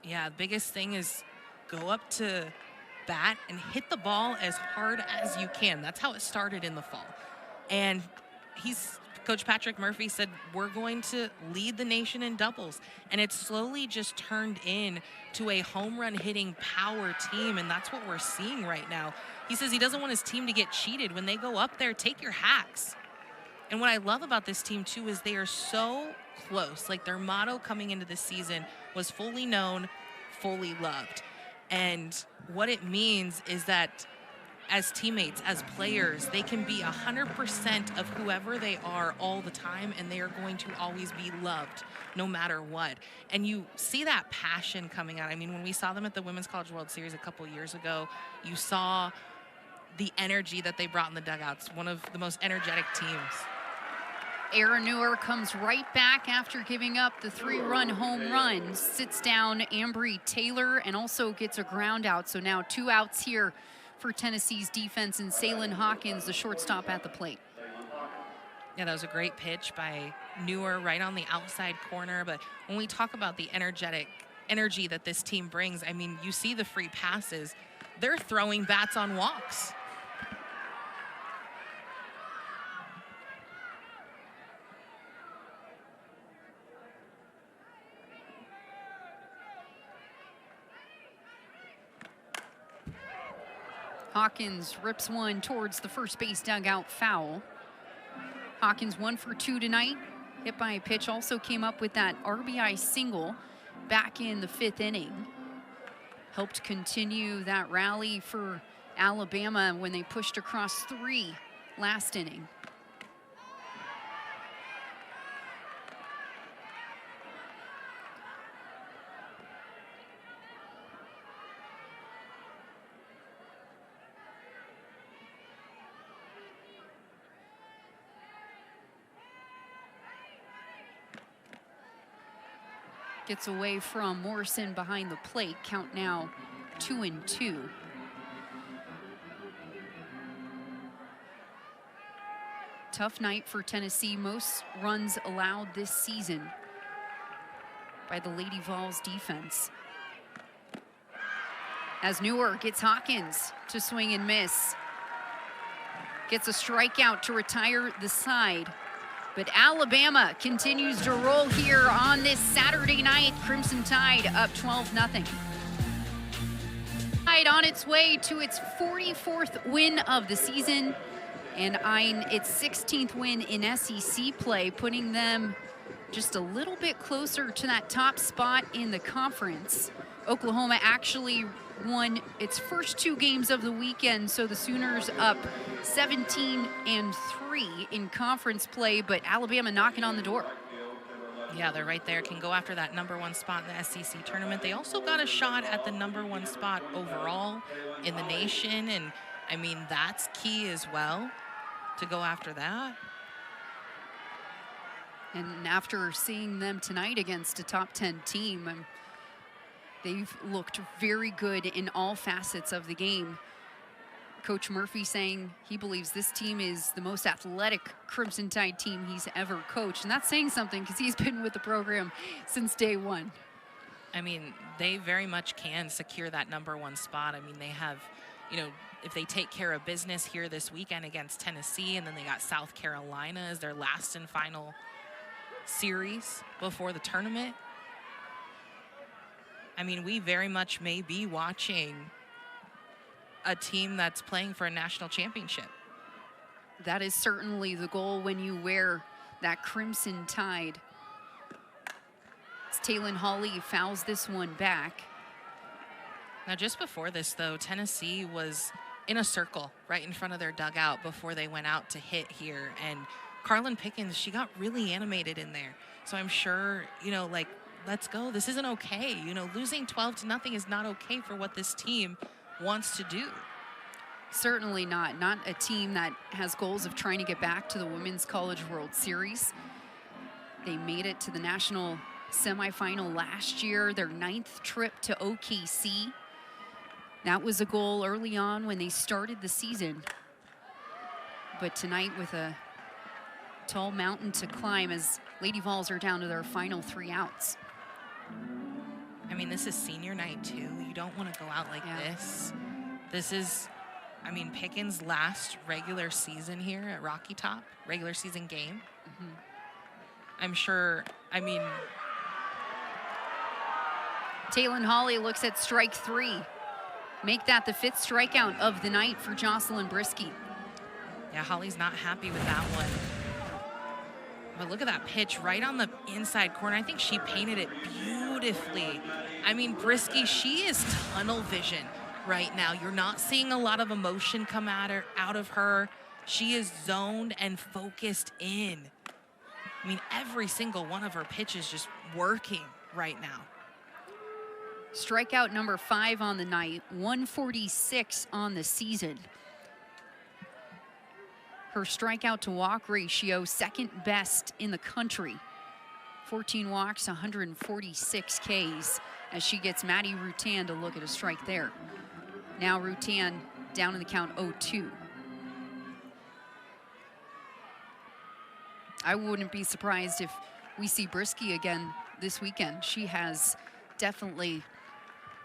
Yeah, the biggest thing is go up to bat and hit the ball as hard as you can. That's how it started in the fall. And Coach Patrick Murphy said, we're going to lead the nation in doubles. And it's slowly just turned into a home run hitting power team, and that's what we're seeing right now. He says he doesn't want his team to get cheated. When they go up there, take your hacks. And what I love about this team, too, is they are so close. Like, their motto coming into this season was fully known, fully loved. And what it means is that as teammates, as players, they can be 100% of whoever they are all the time, and they are going to always be loved no matter what. And you see that passion coming out. I mean, when we saw them at the Women's College World Series a couple years ago, you saw the energy that they brought in the dugouts, one of the most energetic teams. Erin Neuer comes right back after giving up the 3-run home run, sits down Ambry Taylor, and also gets a ground out. So now 2 outs here for Tennessee's defense, and Ceylon Hawkins, the shortstop, at the plate. Yeah, that was a great pitch by Neuer right on the outside corner. But when we talk about the energy that this team brings, I mean, you see the free passes. They're throwing bats on walks. Hawkins rips one towards the first base dugout, foul. Hawkins 1 for 2 tonight. Hit by a pitch, also came up with that RBI single back in the 5th inning. Helped continue that rally for Alabama when they pushed across 3 last inning. Gets away from Morrison behind the plate. Count now 2-2. Tough night for Tennessee. Most runs allowed this season by the Lady Vols defense. As Neuer gets Hawkins to swing and miss. Gets a strikeout to retire the side. But Alabama continues to roll here on this Saturday night. Crimson Tide up 12-0. Tide on its way to its 44th win of the season and eyeing its 16th win in SEC play, putting them just a little bit closer to that top spot in the conference. Oklahoma actually won its first 2 games of the weekend, so the Sooners up 17-3 in conference play, but Alabama knocking on the door. Yeah, they're right there, can go after that #1 spot in the SEC tournament. They also got a shot at the #1 spot overall in the nation, and I mean, that's key as well, to go after that. And after seeing them tonight against a top 10 team, they've looked very good in all facets of the game. Coach Murphy saying he believes this team is the most athletic Crimson Tide team he's ever coached. And that's saying something because he's been with the program since day one. I mean, they very much can secure that #1 spot. I mean, they have, you know, if they take care of business here this weekend against Tennessee, and then they got South Carolina as their last and final series before the tournament. I mean, we very much may be watching a team that's playing for a national championship. That is certainly the goal when you wear that Crimson Tide. Taylon Hawley fouls this one back. Now, just before this, though, Tennessee was in a circle right in front of their dugout before they went out to hit here. And Carlin Pickens, she got really animated in there. So I'm sure, you know, like, let's go. This isn't okay. You know, losing 12-0 is not okay for what this team wants to do. Certainly not. Not a team that has goals of trying to get back to the Women's College World Series. They made it to the national semifinal last year, their 9th trip to OKC. That was a goal early on when they started the season. But tonight, with a tall mountain to climb, as Lady Vols are down to their final 3 outs. I mean, this is senior night, too. You don't want to go out like this. This is, I mean, Pickens' last regular season here at Rocky Top, regular season game. I'm sure, I mean... Taylon Hawley looks at strike 3. Make that the 5th strikeout of the night for Jocelyn Brisky. Yeah, Hawley's not happy with that one. But look at that pitch right on the inside corner. I think she painted it beautifully. I mean, Brisky, she is tunnel vision right now. You're not seeing a lot of emotion come out of her. She is zoned and focused in. I mean, every single one of her pitches just working right now. Strikeout number 5 on the night, 146 on the season. Her strikeout to walk ratio, second best in the country. 14 walks, 146 Ks, as she gets Maddie Rutan to look at a strike there. Now Rutan down in the count 0-2. I wouldn't be surprised if we see Brieske again this weekend. She has definitely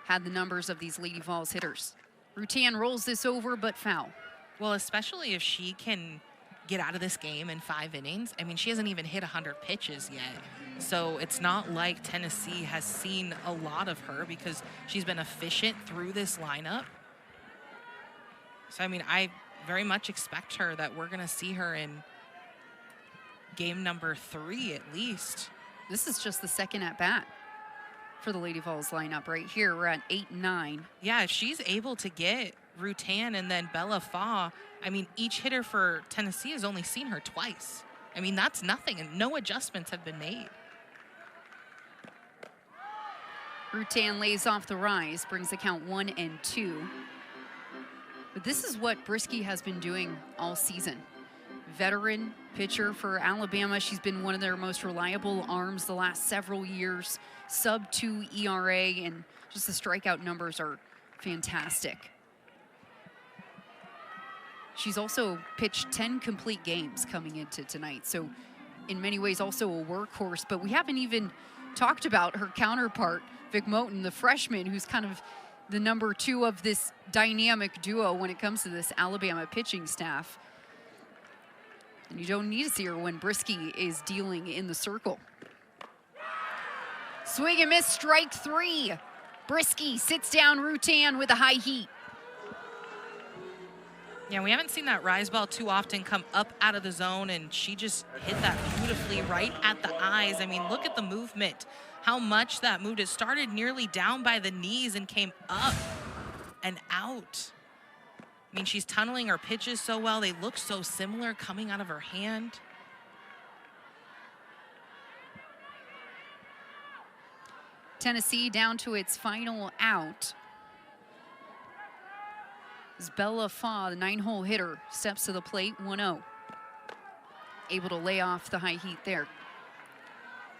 had the numbers of these Lady Vols hitters. Rutan rolls this over, but foul. Well, especially if she can get out of this game in 5 innings. I mean, she hasn't even hit 100 pitches yet. So it's not like Tennessee has seen a lot of her because she's been efficient through this lineup. So, I mean, I very much expect her that we're going to see her in game number 3 at least. This is just the second at bat for the Lady Vols lineup right here. We're at 8-9. Yeah, if she's able to get Rutan and then Bella Faw, I mean, each hitter for Tennessee has only seen her twice. I mean, that's nothing, and no adjustments have been made. Rutan lays off the rise, brings the count 1-2. But this is what Brieske has been doing all season. Veteran pitcher for Alabama. She's been one of their most reliable arms the last several years. Sub-2 ERA, and just the strikeout numbers are fantastic. She's also pitched 10 complete games coming into tonight, so in many ways also a workhorse. But we haven't even talked about her counterpart, Vic Moten, the freshman, who's kind of the number 2 of this dynamic duo when it comes to this Alabama pitching staff. And you don't need to see her when Brieske is dealing in the circle. Swing and miss, strike 3. Brieske sits down Rutan with a high heat. Yeah, we haven't seen that rise ball too often come up out of the zone, and she just hit that beautifully right at the eyes. I mean, look at the movement, how much that moved. It started nearly down by the knees and came up and out. I mean, she's tunneling her pitches so well. They look so similar coming out of her hand. Tennessee down to its final out. As Bella Faw, the 9-hole hitter, steps to the plate, 1-0. Able to lay off the high heat there.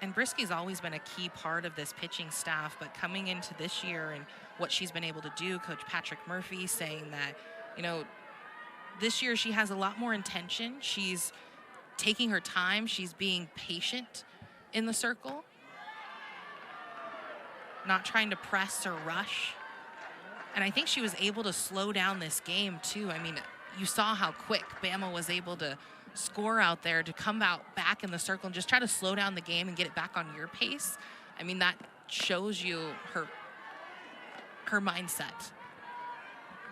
And Brieske's always been a key part of this pitching staff, but coming into this year and what she's been able to do, Coach Patrick Murphy saying that, you know, this year she has a lot more intention. She's taking her time. She's being patient in the circle, not trying to press or rush. And I think she was able to slow down this game too. I mean, you saw how quick Bama was able to score out there, to come out back in the circle and just try to slow down the game and get it back on your pace. I mean, that shows you her mindset.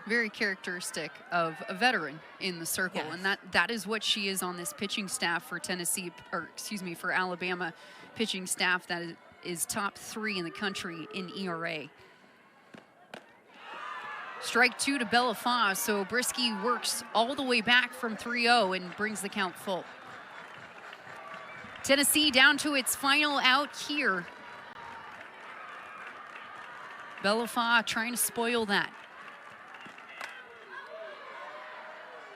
Very characteristic of a veteran in the circle. Yes. And that is what she is on this pitching staff for Tennessee, or excuse me, for Alabama pitching staff that is top 3 in the country in ERA. Strike 2 to Bella Faw, so Brieske works all the way back from 3-0 and brings the count full. Tennessee down to its final out here. Bella Faw trying to spoil that.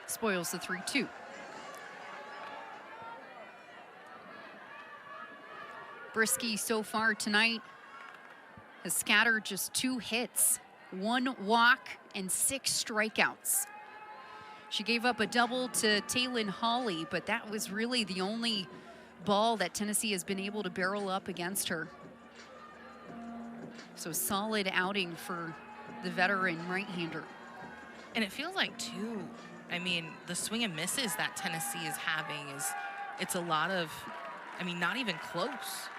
Spoils the 3-2. Brieske so far tonight has scattered just 2 hits, 1 walk, and 6 strikeouts. She gave up a double to Taylin Hawley, but that was really the only ball that Tennessee has been able to barrel up against her. So solid outing for the veteran right-hander. And it feels like, too, I mean, the swing and misses that Tennessee is having it's a lot of, I mean, not even close.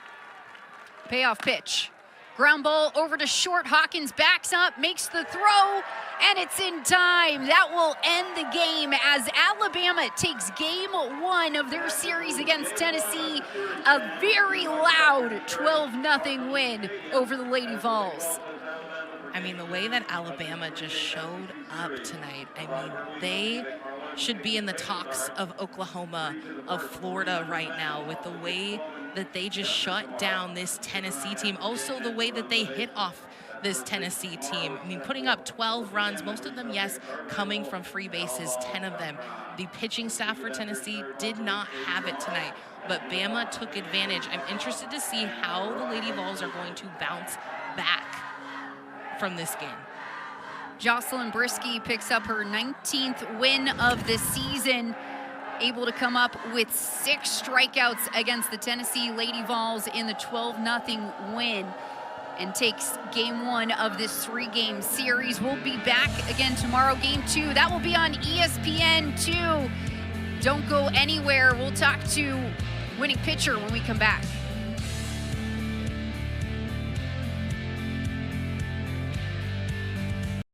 Payoff pitch. Ground ball over to short. Hawkins backs up, makes the throw, and it's in time. That will end the game as Alabama takes game 1 of their series against Tennessee. A very loud 12-0 win over the Lady Vols. I mean, the way that Alabama just showed up tonight, I mean, they should be in the talks of Oklahoma, of Florida right now, with the way that they just shut down this Tennessee team. Also, the way that they hit off this Tennessee team. I mean, putting up 12 runs, most of them, yes, coming from free bases, 10 of them. The pitching staff for Tennessee did not have it tonight, but Bama took advantage. I'm interested to see how the Lady Vols are going to bounce back from this game. Jocelyn Brisky picks up her 19th win of the season, able to come up with 6 strikeouts against the Tennessee Lady Vols in the 12-0 win, and takes game 1 of this 3-game series. We'll be back again tomorrow, game 2. That will be on ESPN2. Don't go anywhere. We'll talk to winning pitcher when we come back.